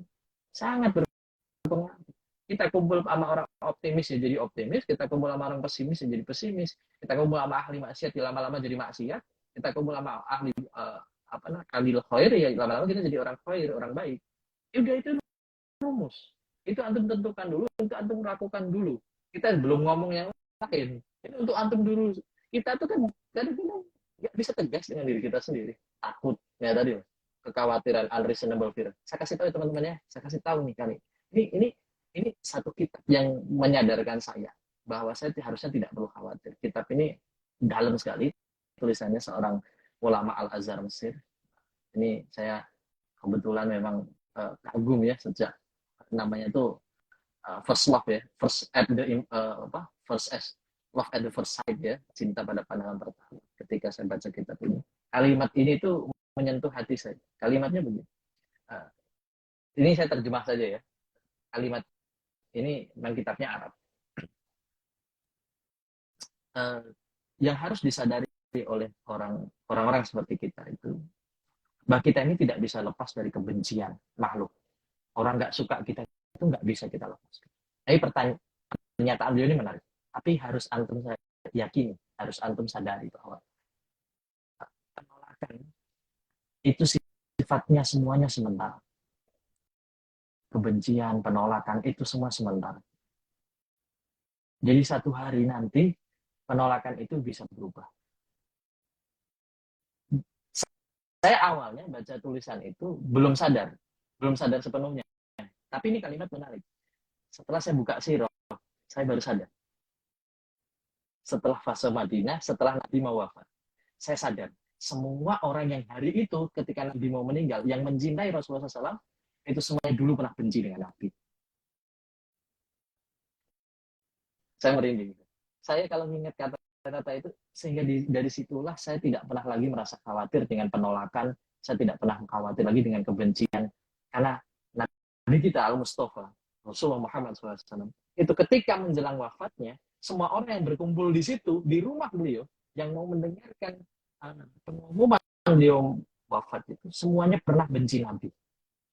sangat berpengaruh. Kita kumpul sama orang optimis ya jadi optimis, kita kumpul sama orang pesimis ya jadi pesimis, kita kumpul sama ahli maksiat ya lama-lama jadi maksiat, kita kumpul sama ahli ahli khair ya lama-lama kita jadi orang khair, orang baik. Ya udah, itu rumus. Itu antum tentukan dulu, itu antum lakukan dulu. Kita belum ngomong yang lain. Ini untuk antum dulu. Kita tuh kan kadang-kadang nggak bisa tegas dengan diri kita sendiri. Takut ya tadi, kekhawatiran, unreasonable fear. Saya kasih tahu ya teman-teman ya, saya kasih tahu nih kali. Ini satu kitab yang menyadarkan saya bahwa saya harusnya tidak perlu khawatir. Kitab ini dalam sekali, tulisannya seorang ulama Al-Azhar Mesir. Ini saya kebetulan memang kagum ya sejak namanya itu first love ya, first as love at the first sight ya, cinta pada pandangan pertama. Ketika saya baca kitab ini, kalimat ini tuh menyentuh hati saya. Kalimatnya begini. Ini saya terjemah saja ya. Kalimat ini memang kitabnya Arab. Yang harus disadari oleh orang-orang seperti kita itu, Bahwa kita ini tidak bisa lepas dari kebencian makhluk. Orang nggak suka kita itu nggak bisa kita lepaskan. Tapi pernyataan beliau ini menarik. Tapi harus antum yakini, harus antum sadari bahwa penolakan itu sifatnya semuanya sementara. Kebencian, penolakan itu semua sementara. Jadi satu hari nanti penolakan itu bisa berubah. Saya awalnya baca tulisan itu belum sadar sepenuhnya. Tapi ini kalimat menarik. Setelah saya buka sirah, saya baru sadar. Setelah fase Madinah, setelah Nabi mau wafat, saya sadar. Semua orang yang hari itu ketika Nabi mau meninggal, yang mencintai Rasulullah SAW, itu semuanya dulu pernah benci dengan Nabi. Saya merinding. Saya kalau mengingat kata-kata itu, sehingga dari situlah saya tidak pernah lagi merasa khawatir dengan penolakan, saya tidak pernah khawatir lagi dengan kebencian. Karena Nabi kita Al-Mustafa, Rasulullah Muhammad SAW, itu ketika menjelang wafatnya, semua orang yang berkumpul di situ, di rumah beliau, yang mau mendengarkan pengumuman beliau wafat itu, semuanya pernah benci Nabi.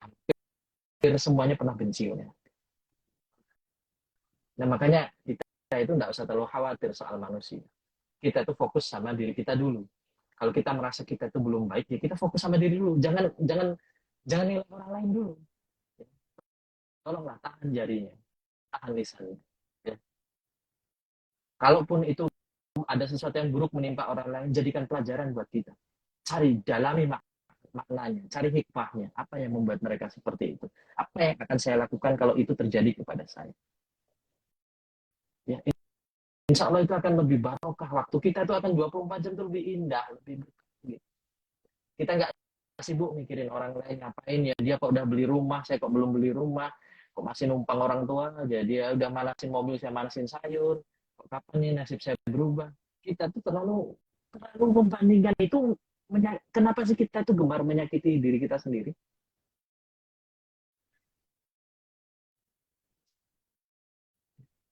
Hampir semuanya pernah benci Nabi. Nah makanya kita itu tidak usah terlalu khawatir soal manusia. Kita itu fokus sama diri kita dulu. Kalau kita merasa kita itu belum baik, ya kita fokus sama diri dulu. Jangan nilai orang lain dulu. Tolonglah tahan jarinya, tahan lisannya. Ya. Kalaupun itu ada sesuatu yang buruk menimpa orang lain, jadikan pelajaran buat kita. Cari, dalami maknanya, cari hikmahnya. Apa yang membuat mereka seperti itu? Apa yang akan saya lakukan kalau itu terjadi kepada saya? Ya, insya Allah itu akan lebih barokah. Waktu kita itu akan 24 jam itu lebih indah, lebih berkah. Kita nggak sibuk mikirin orang lain ngapain ya, dia kok udah beli rumah, saya kok belum beli rumah, kok masih numpang orang tua aja, dia udah manasin mobil, saya manasin sayur, kok kapan nih nasib saya berubah. Kita tuh terlalu membandingkan itu. Kenapa sih kita tuh gemar menyakiti diri kita sendiri?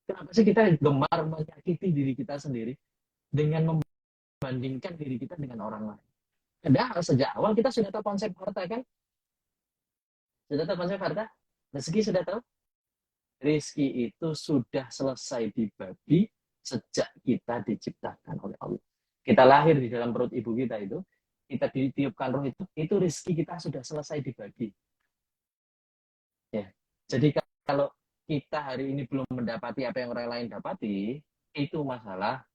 Kenapa sih kita gemar menyakiti diri kita sendiri dengan membandingkan diri kita dengan orang lain? Padahal sejak awal kita sudah tahu konsep harta kan? Sudah tahu konsep harta? Rezeki sudah tahu? Rezeki itu sudah selesai dibagi sejak kita diciptakan oleh Allah. Kita lahir di dalam perut ibu kita itu, kita ditiupkan roh itu rezeki kita sudah selesai dibagi. Ya. Jadi kalau kita hari ini belum mendapati apa yang orang lain dapati, itu masalah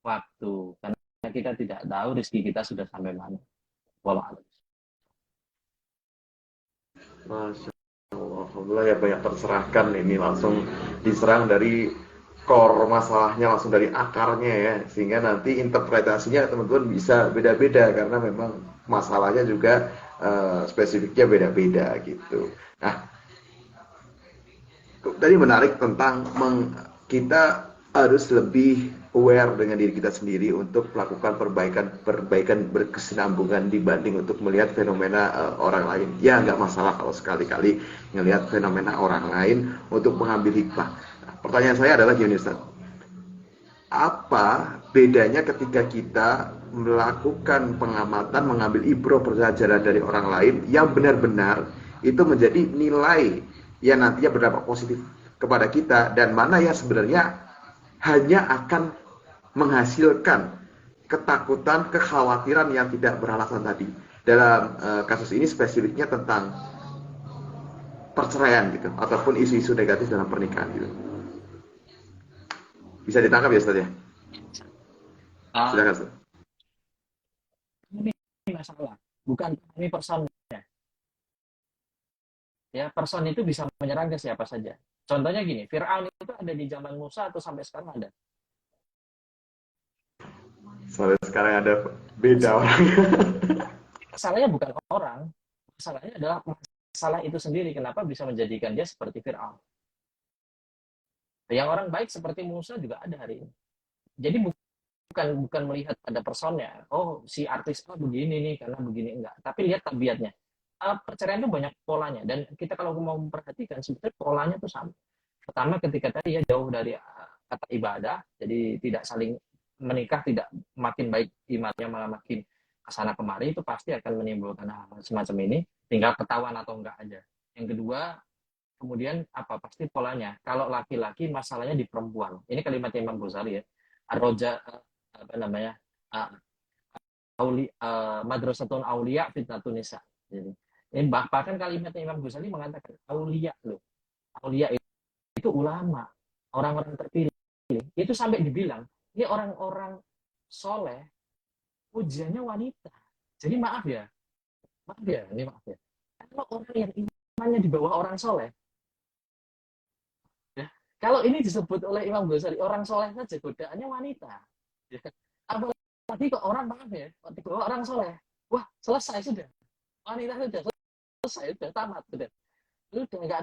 waktu. Karena kita tidak tahu rezeki kita sudah sampai mana. Wallahu a'lam.
Masya Allah, alhamdulillah ya, banyak terserahkan ini, langsung diserang dari core masalahnya, langsung dari akarnya ya, sehingga nanti interpretasinya teman-teman bisa beda-beda karena memang masalahnya juga spesifiknya beda-beda gitu. Nah, tadi menarik tentang kita harus lebih aware dengan diri kita sendiri untuk melakukan perbaikan berkesinambungan dibanding untuk melihat fenomena orang lain. Ya nggak masalah kalau sekali-kali ngelihat fenomena orang lain untuk mengambil hikmah. Nah, pertanyaan saya adalah gini Ustaz, apa bedanya ketika kita melakukan pengamatan, mengambil ibrah pelajaran dari orang lain yang benar-benar itu menjadi nilai yang nantinya berdampak positif kepada kita, dan mana yang sebenarnya hanya akan menghasilkan ketakutan, kekhawatiran yang tidak beralasan tadi. Dalam kasus ini spesifiknya tentang perceraian gitu, ataupun isu-isu negatif dalam pernikahan gitu. Bisa ditangkap ya Ustaz ya? Silakan Ustaz.
Ini masalah, bukan ini personnya. Ya, person itu bisa menyerang ke siapa saja. Contohnya gini, Fir'aun itu ada di zaman Musa atau sampai sekarang ada?
Sampai sekarang ada, beda orang.
Masalahnya bukan orang, masalahnya adalah masalah itu sendiri. Kenapa bisa menjadikan dia seperti Fir'aun? Yang orang baik seperti Musa juga ada hari ini. Jadi bukan melihat pada personnya. Oh, si artis begini nih karena begini, enggak. Tapi lihat tabiatnya. Perceraian itu banyak polanya, dan kita kalau mau memperhatikan sebetulnya polanya itu sama. Pertama, ketika tadi ya jauh dari kata ibadah, jadi tidak saling menikah, tidak makin baik imannya malah makin kesana kemari itu pasti akan menimbulkan hal semacam ini, tinggal ketahuan atau enggak aja. Yang kedua, kemudian apa pasti polanya. Kalau laki-laki masalahnya di perempuan. Ini kalimat Imam Ghazali ya. Ar-roja apa namanya? Madrasatun aulia fitnatun nisa. Jadi, ini bahkan kalimatnya Imam Ghazali mengatakan aulia loh. Aulia itu ulama, orang-orang terpilih. Itu sampai dibilang, ini orang-orang soleh, ujiannya wanita. Jadi maaf ya, ini maaf ya. Kalau orang yang imannya di bawah orang soleh, ya, kalau ini disebut oleh Imam Ghazali, orang soleh saja godaannya wanita. Ya. Apalagi kok orang maaf ya, di bawah orang soleh, wah selesai sudah. Wanita sudah selesai, sudah tamat, sudah nggak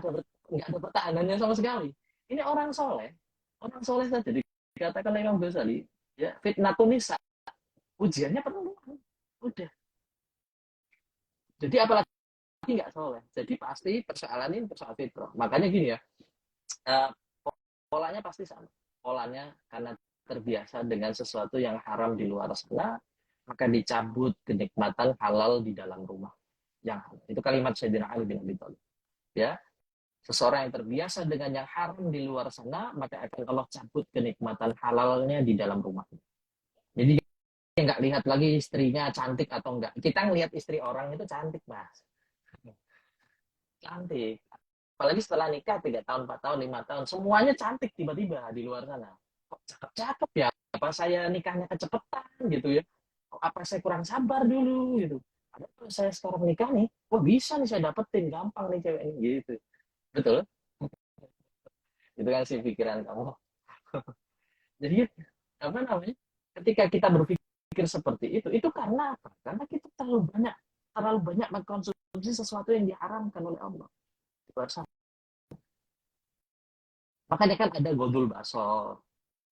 ada pertahanannya sama sekali. Ini orang soleh saja dikatakan oleh Imam Ghazali, ya fitnatun nisa, ujiannya perempuan, udah. Jadi apalagi nggak soleh. Jadi pasti persoalan ini persoalan fitrah. Makanya gini ya, polanya pasti sama. Polanya karena terbiasa dengan sesuatu yang haram di luar sana, maka dicabut kenikmatan halal di dalam rumah. Yang halal. Itu kalimat Sayyidina Ali bin Abi Thalib. Ya, seseorang yang terbiasa dengan yang haram di luar sana, maka akan Allah cabut kenikmatan halalnya di dalam rumah. Jadi nggak lihat lagi istrinya cantik atau enggak. Kita ngelihat istri orang itu cantik, Mas. Cantik. Apalagi setelah nikah 3 tahun, 4 tahun, 5 tahun, semuanya cantik tiba-tiba di luar sana. Kok cakep-cakep ya? Apa saya nikahnya kecepetan gitu ya? Apa saya kurang sabar dulu gitu? Padahal saya sekarang nikah nih, kok bisa nih saya dapetin gampang nih cewek ini gitu. Betul? Itu kan sih pikiran kamu. Jadi apa namanya? Ketika kita berpikir seperti itu karena apa? Karena kita terlalu banyak mengkonsumsi sesuatu yang diharamkan oleh Allah. Makanya kan ada godul baso.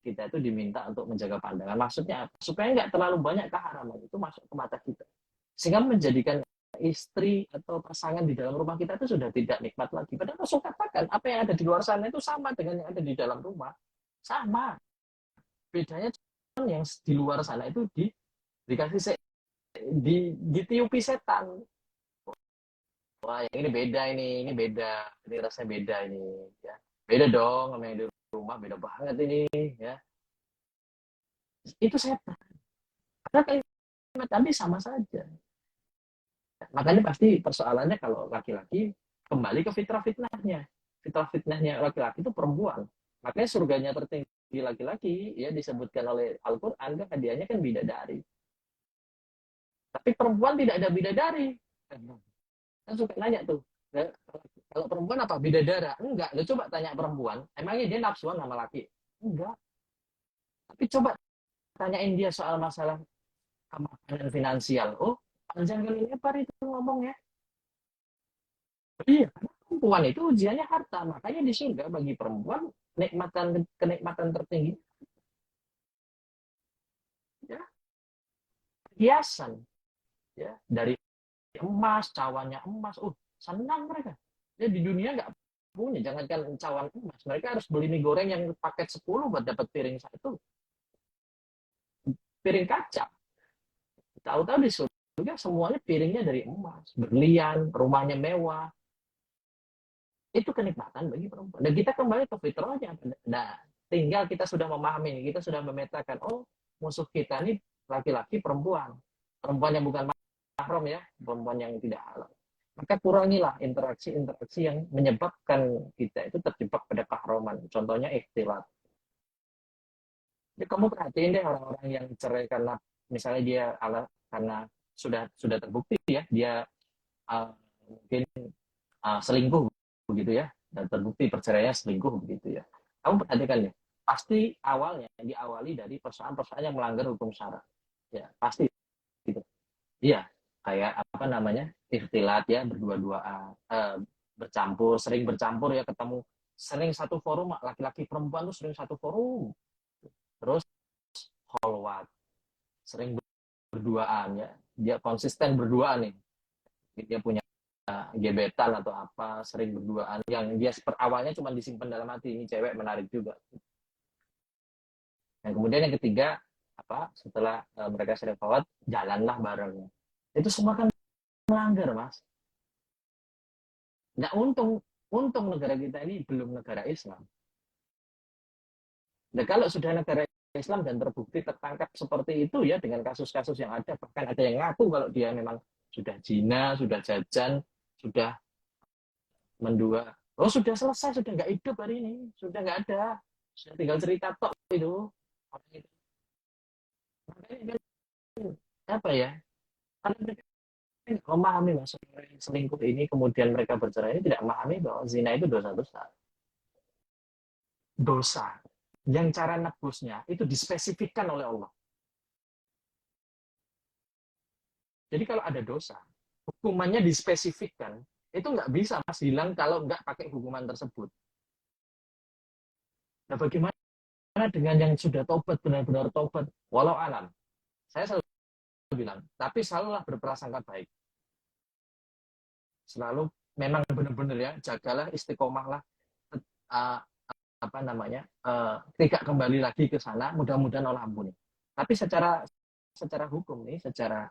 Kita itu diminta untuk menjaga pandangan. Maksudnya apa? Supaya nggak terlalu banyak keharaman itu masuk ke mata kita. Sehingga menjadikan istri atau pasangan di dalam rumah kita itu sudah tidak nikmat lagi. Padahal Rasul katakan apa yang ada di luar sana itu sama dengan yang ada di dalam rumah. Sama. Bedanya cuma yang di luar sana itu dikasih ditiupi setan. Wah, yang ini beda ini beda, ini rasanya beda ini. Ya. Beda dong sama yang di rumah, beda banget ini. Ya. Itu setan. Karena kalimat tadi sama saja. Makanya pasti persoalannya kalau laki-laki kembali ke fitrah fitnahnya. Fitrah fitnahnya laki-laki itu perempuan. Makanya surganya tertinggi laki-laki ya disebutkan oleh Al-Qur'an kan hadiahnya kan bidadari. Tapi perempuan tidak ada bidadari. Kan suka nanya tuh. Kalau perempuan apa? Bidadara? Enggak. Lo coba tanya perempuan, emangnya dia nafsuan sama laki? Enggak. Tapi coba tanyain dia soal masalah kemapanan finansial. Oh, panjang kali lebar itu ngomongnya. Iya, karena perempuan itu ujiannya harta. Makanya di surga bagi perempuan kenikmatan tertinggi ya hiasan ya dari emas, cawannya emas. Senang mereka. Ya di dunia nggak punya, jangankan cawan emas. Mereka harus beli mie goreng yang paket 10 buat dapat piring satu. Piring kaca. Tahu-tahu di surga semuanya piringnya dari emas, berlian, rumahnya mewah. Itu kenikmatan bagi perempuan. Dan kita kembali ke fitrahnya. Nah, tinggal kita sudah memahami, kita sudah memetakan, oh musuh kita ini laki-laki perempuan. Perempuan yang bukan mahram ya, perempuan yang tidak halal. Maka kurangilah interaksi-interaksi yang menyebabkan kita itu terjebak pada keharaman. Contohnya ikhtilat. Jadi kamu perhatiin deh orang-orang yang cerai karena misalnya dia karena sudah terbukti ya dia mungkin selingkuh begitu ya dan terbukti perceraiannya selingkuh begitu ya. Kamu perhatikan ya, pasti awalnya diawali dari persoalan-persoalan yang melanggar hukum syara. Ya, pasti gitu. Iya, kayak apa namanya? Ikhtilat ya, berdua-duaan, sering bercampur ya, ketemu sering satu forum, laki-laki perempuan tuh sering satu forum. Terus kholwat, sering berduaan ya. Dia konsisten berduaan nih. Dia punya gebetan atau apa, sering berduaan yang dia awalnya cuma disimpan dalam hati, ini cewek menarik juga. Yang kemudian yang ketiga setelah mereka sering sholat, jalanlah bareng. Itu semua kan melanggar, Mas. Nggak untung negara kita ini belum negara Islam. Nah, kalau sudah negara Islam dan terbukti tertangkap seperti itu ya dengan kasus-kasus yang ada, bahkan ada yang ngaku kalau dia memang sudah zina, sudah jajan, sudah mendua. Oh, sudah selesai, sudah nggak hidup hari ini, sudah nggak ada, sudah tinggal cerita tok itu. Makanya apa ya? Karena mereka memahami maksud selingkuh ini, kemudian mereka bercerai ini tidak memahami bahwa zina itu dosa besar. Dosa yang cara nebusnya itu dispesifikkan oleh Allah. Jadi kalau ada dosa, hukumannya dispesifikkan, itu nggak bisa Mas hilang kalau nggak pakai hukuman tersebut. Nah, bagaimana dengan yang sudah tobat, benar-benar tobat, walau alam. Saya selalu bilang, tapi selalulah berprasangka baik. Selalu memang benar-benar ya, jagalah, istiqomahlah, uh, tidak kembali lagi ke sana, mudah-mudahan Allah ampuni. Tapi secara hukum nih, secara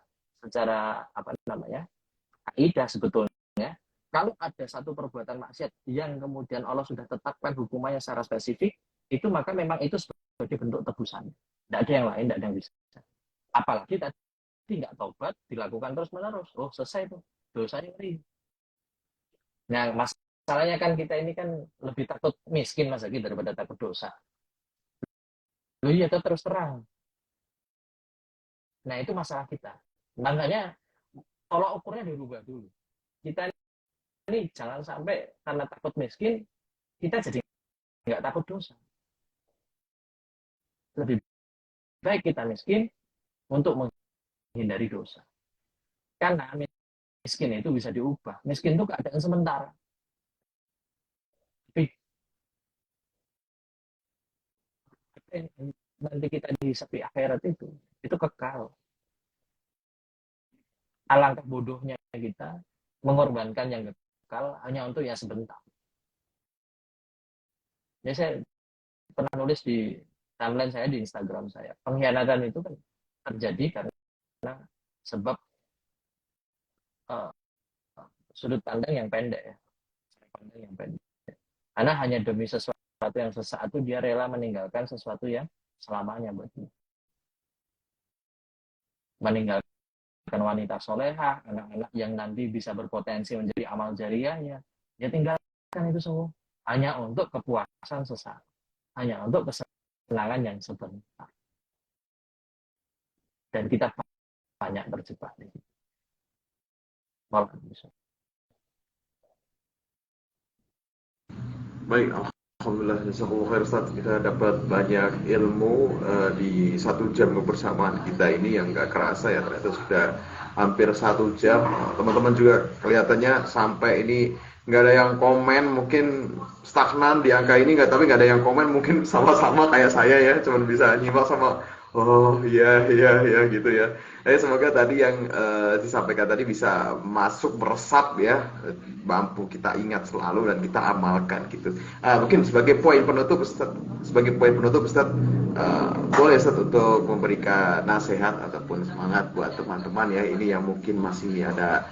kaidah sebetulnya, kalau ada satu perbuatan maksiat yang kemudian Allah sudah tetapkan hukumannya secara spesifik, itu maka memang itu sebagai bentuk tebusan. Tidak ada yang lain, tidak ada yang bisa. Apalagi tadi nggak tobat, dilakukan terus-menerus. Oh, selesai tuh. Dosanya ini. Nah, masalahnya kan kita ini kan lebih takut miskin Mas Zaki daripada takut dosa. Loh iya, itu terus terang. Nah, itu masalah kita. Makanya tolak ukurnya dirubah dulu. Kita ini jangan sampai karena takut miskin, kita jadi nggak takut dosa. Lebih baik kita miskin untuk menghindari dosa. Karena miskin itu bisa diubah. Miskin itu keadaan sementara. Tapi nanti kita di sepi akhirat itu kekal. Alangkah bodohnya kita mengorbankan yang kekal hanya untuk yang sebentar. Jadi saya pernah nulis di timeline saya di Instagram saya, pengkhianatan itu kan terjadi karena sebab uh, sudut pandang yang pendek ya. Pandang yang pendek. Karena hanya demi sesuatu yang sesaat itu dia rela meninggalkan sesuatu yang selamanya buat dia. Meninggalkan wanita soleha, anak-anak yang nanti bisa berpotensi menjadi amal jariahnya, dia tinggalkan itu semua hanya untuk kepuasan sesaat, hanya untuk kesenangan yang sebentar. Dan kita banyak terjebak di situ.
Baik, alhamdulillah, jazakallahu khair Ustaz. Kita dapat banyak ilmu di 1 jam kebersamaan kita ini yang nggak kerasa ya, ternyata sudah hampir 1 jam. Teman-teman juga kelihatannya sampai ini nggak ada yang komen, mungkin stagnan di angka ini nggak, tapi nggak ada yang komen, mungkin sama-sama kayak saya ya, cuman bisa nyimak sama oh iya iya iya gitu ya. Semoga tadi yang disampaikan tadi bisa masuk meresap ya, mampu kita ingat selalu dan kita amalkan gitu. Mungkin sebagai poin penutup Ustaz, boleh Ustaz untuk memberikan nasihat ataupun semangat buat teman-teman ya ini yang mungkin masih ada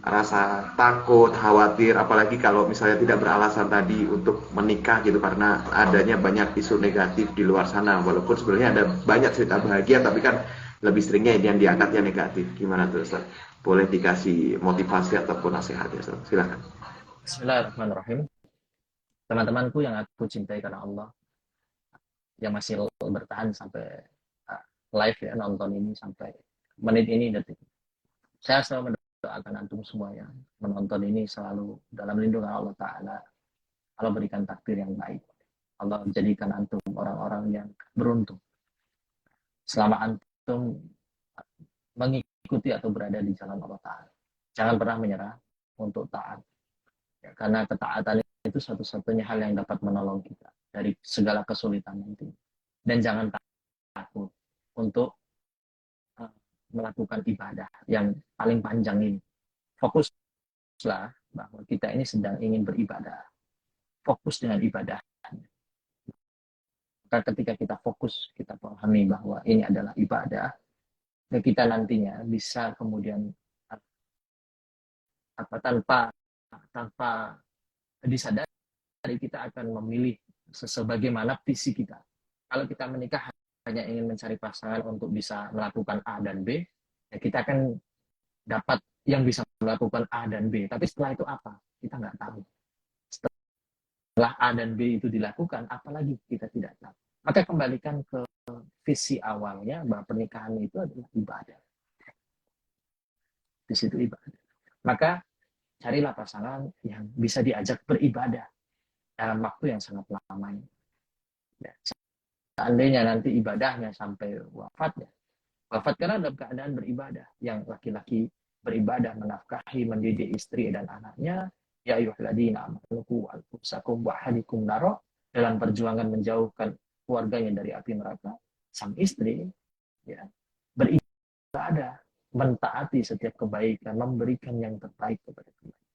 rasa takut, khawatir, apalagi kalau misalnya tidak beralasan tadi untuk menikah gitu karena adanya banyak isu negatif di luar sana. Walaupun sebenarnya ada banyak cerita bahagia, tapi kan lebih seringnya yang diangkatnya negatif. Gimana tuh Ustaz? Boleh dikasih motivasi ataupun nasihat ya Ustaz? Silakan.
Bismillahirrahmanirrahim. Teman-temanku yang aku cintai karena Allah, yang masih bertahan sampai live ya, nonton ini sampai menit ini, detik. Saya selalu mendoakan antum semua yang menonton ini selalu dalam lindungan Allah Ta'ala. Allah berikan takdir yang baik. Allah jadikan antum orang-orang yang beruntung. Selama antum mengikuti atau berada di jalan Allah Ta'ala. Jangan pernah menyerah untuk taat. Ya, karena ketaatan itu satu-satunya hal yang dapat menolong kita dari segala kesulitan nanti. Dan jangan takut untuk melakukan ibadah yang paling panjang ini. Fokuslah bahwa kita ini sedang ingin beribadah. Fokus dengan ibadah. Maka ketika kita fokus, kita pahami bahwa ini adalah ibadah, dan kita nantinya bisa kemudian tanpa disadari kita akan memilih sebagaimana visi kita. Kalau kita menikah hanya ingin mencari pasangan untuk bisa melakukan A dan B, ya kita akan dapat yang bisa melakukan A dan B. Tapi setelah itu apa? Kita nggak tahu. Setelah A dan B itu dilakukan, apalagi kita tidak tahu. Maka kembalikan ke visi awalnya bahwa pernikahan itu adalah ibadah. Di situ ibadah. Maka carilah pasangan yang bisa diajak beribadah dalam waktu yang sangat lamanya. Ya, seandainya nanti ibadahnya sampai wafat karena dalam keadaan beribadah. Yang laki-laki beribadah menafkahi, mendidik istri dan anaknya. Ya ayyuhalladzina amanu qu anfusakum wa ahlikum nar, dalam perjuangan menjauhkan keluarganya dari api neraka. Sang istri ya beribadah, mentaati setiap kebaikan, memberikan yang terbaik kepada kebaikan.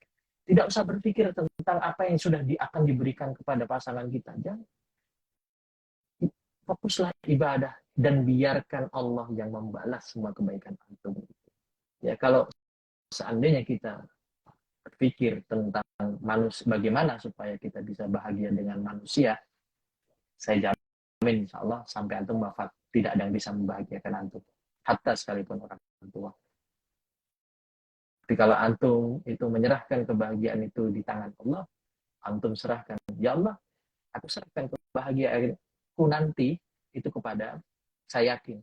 Tidak usah berpikir tentang apa yang sudah akan diberikan kepada pasangan kita. Jangan. Fokuslah ibadah dan biarkan Allah yang membalas semua kebaikan antum. Ya, kalau seandainya kita berpikir tentang bagaimana supaya kita bisa bahagia dengan manusia, saya jamin insya Allah sampai antum wafat tidak ada yang bisa membahagiakan antum, hatta sekalipun orang tua. Tapi kalau antum itu menyerahkan kebahagiaan itu di tangan Allah, antum serahkan, ya Allah, aku serahkan kebahagiaanku nanti itu kepada, saya yakin,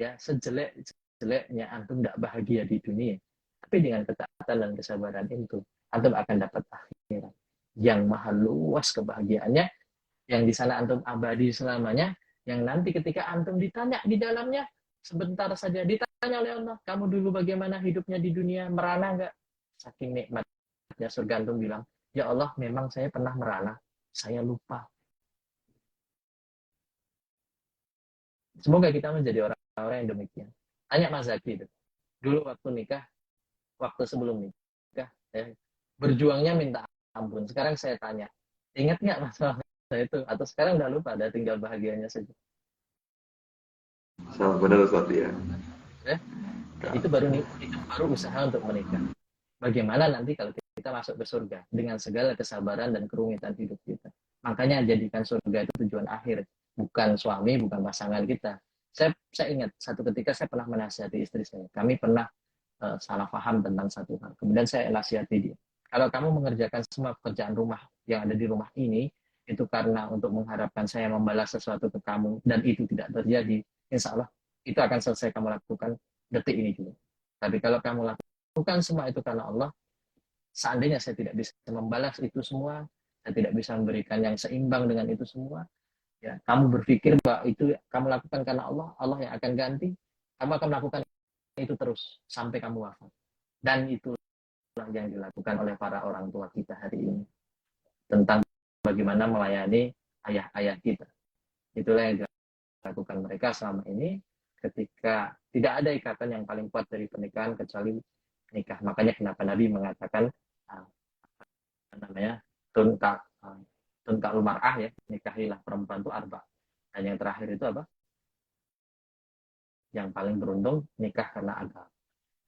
ya sejelek-jeleknya antum tidak bahagia di dunia, tapi dengan ketaatan dan kesabaran itu, antum akan dapat akhirat yang maha luas kebahagiaannya, yang di sana antum abadi selamanya, yang nanti ketika antum ditanya di dalamnya, sebentar saja ditanya oleh Allah, kamu dulu bagaimana hidupnya di dunia, merana enggak? Saking nikmatnya surga, antum bilang, ya Allah, memang saya pernah merana, saya lupa. Semoga kita menjadi orang-orang yang demikian. Tanya Mas Zaki itu. Dulu waktu nikah, waktu sebelum nikah, berjuangnya minta ampun. Sekarang saya tanya, ingat nggak masalah saya itu? Atau sekarang udah lupa, ada tinggal bahagianya saja?
Sama benar Ustaz ya.
Itu baru usaha untuk menikah. Bagaimana nanti kalau kita masuk ke surga dengan segala kesabaran dan kerumitan hidup kita. Makanya jadikan surga itu tujuan akhir, bukan suami, bukan pasangan kita. Saya ingat satu ketika saya pernah menasihati istri saya. Kami pernah salah paham tentang satu hal. Kemudian saya nasihati dia. Kalau kamu mengerjakan semua pekerjaan rumah yang ada di rumah ini, itu karena untuk mengharapkan saya membalas sesuatu ke kamu, dan itu tidak terjadi, insya Allah itu akan selesai kamu lakukan detik ini juga. Tapi kalau kamu lakukan semua itu karena Allah, seandainya saya tidak bisa membalas itu semua, saya tidak bisa memberikan yang seimbang dengan itu semua, ya kamu berpikir bahwa itu kamu lakukan karena Allah, Allah yang akan ganti, kamu akan melakukan itu terus sampai kamu wafat. Dan itulah yang dilakukan oleh para orang tua kita hari ini tentang bagaimana melayani ayah-ayah kita. Itulah yang dilakukan mereka selama ini, ketika tidak ada ikatan yang paling kuat dari pernikahan kecuali nikah. Makanya kenapa Nabi mengatakan tunkahul mar'ah, ya, nikahilah perempuan itu arba. Dan yang terakhir itu apa? Yang paling beruntung nikah karena agama.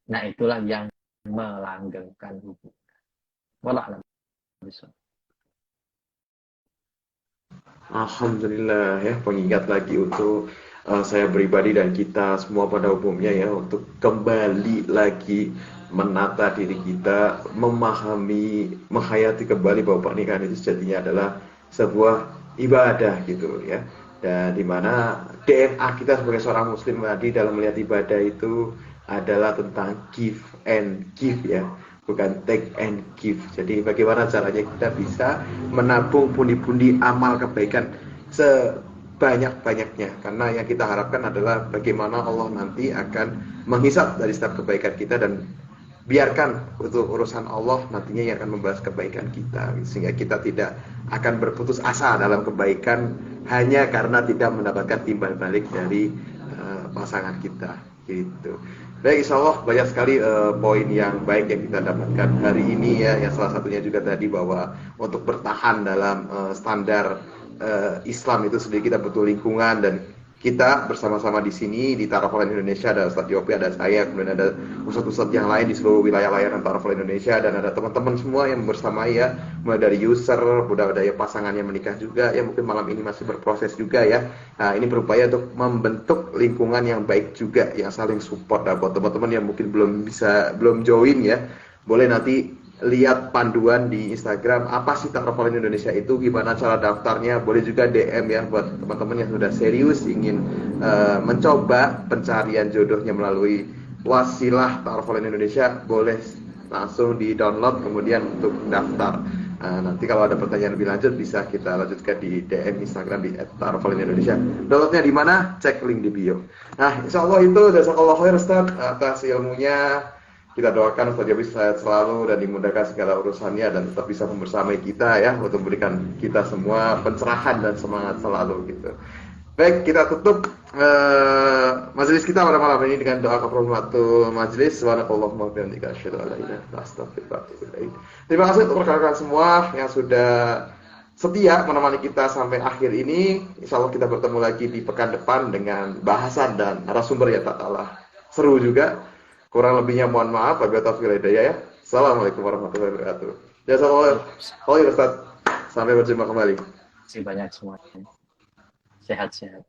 Nah, itulah yang melanggengkan hubungan. Wallah bisa.
Alhamdulillah ya, pengingat lagi untuk saya pribadi dan kita semua pada umumnya ya, untuk kembali lagi menata diri kita, memahami, menghayati kembali bahwa pernikahan itu sejatinya adalah sebuah ibadah gitu ya. Dan dimana DNA kita sebagai seorang muslim tadi dalam melihat ibadah itu adalah tentang give and give ya, bukan take and give. Jadi bagaimana caranya kita bisa menabung pundi-pundi amal kebaikan sebanyak-banyaknya, karena yang kita harapkan adalah bagaimana Allah nanti akan menghisap dari setiap kebaikan kita, dan biarkan untuk urusan Allah nantinya yang akan membalas kebaikan kita, sehingga kita tidak akan berputus asa dalam kebaikan hanya karena tidak mendapatkan timbal balik dari pasangan kita gitu. Baik, insya Allah banyak sekali poin yang baik yang kita dapatkan hari ini ya. Yang salah satunya juga tadi bahwa untuk bertahan dalam standar Islam itu sendiri, kita butuh lingkungan, dan kita bersama-sama di sini di Tarafalan Indonesia, ada Ustadz Yopi, ada saya, kemudian ada ustadz-ustadz yang lain di seluruh wilayah layanan Tarafalan Indonesia, dan ada teman-teman semua yang bersamai ya, mulai dari user, udah ada ya pasangan yang menikah juga ya, mungkin malam ini masih berproses juga ya. Nah, ini berupaya untuk membentuk lingkungan yang baik juga, yang saling support. Nah, buat teman-teman yang mungkin belum join ya, boleh nanti lihat panduan di Instagram apa sih Tarafalan Indonesia itu, gimana cara daftarnya. Boleh juga DM ya buat teman-teman yang sudah serius ingin mencoba pencarian jodohnya melalui wasilah Tarafalan Indonesia, boleh langsung di download kemudian untuk daftar. Nanti kalau ada pertanyaan lebih lanjut bisa kita lanjutkan di DM Instagram di @tarafalan Indonesia. Downloadnya di mana? Cek link di bio. Nah, insya Allah itu jazakallah khair Ustaz atas ilmunya. Kita doakan Ustaz Yopi sehat selalu dan dimudahkan segala urusannya, dan tetap bisa membersamai kita ya, untuk memberikan kita semua pencerahan dan semangat selalu gitu. Baik, kita tutup majelis kita pada malam ini dengan doa kafaratul majelis. Subhanakallahumma wa bihamdika asyhadu an la ilaha illa anta astaghfiruka wa atubu ilaik. Terima kasih untuk rekan-rekan semua yang sudah setia menemani kita sampai akhir ini. Insyaallah kita bertemu lagi di pekan depan dengan bahasan dan narasumber yang tak kalah seru juga. Kurang lebihnya mohon maaf, wabillahi taufiq wal hidayah ya. Assalamualaikum warahmatullahi wabarakatuh. Jazakallahu khair Ustaz. Sampai berjumpa kembali.
Terima kasih banyak semuanya. Sehat-sehat.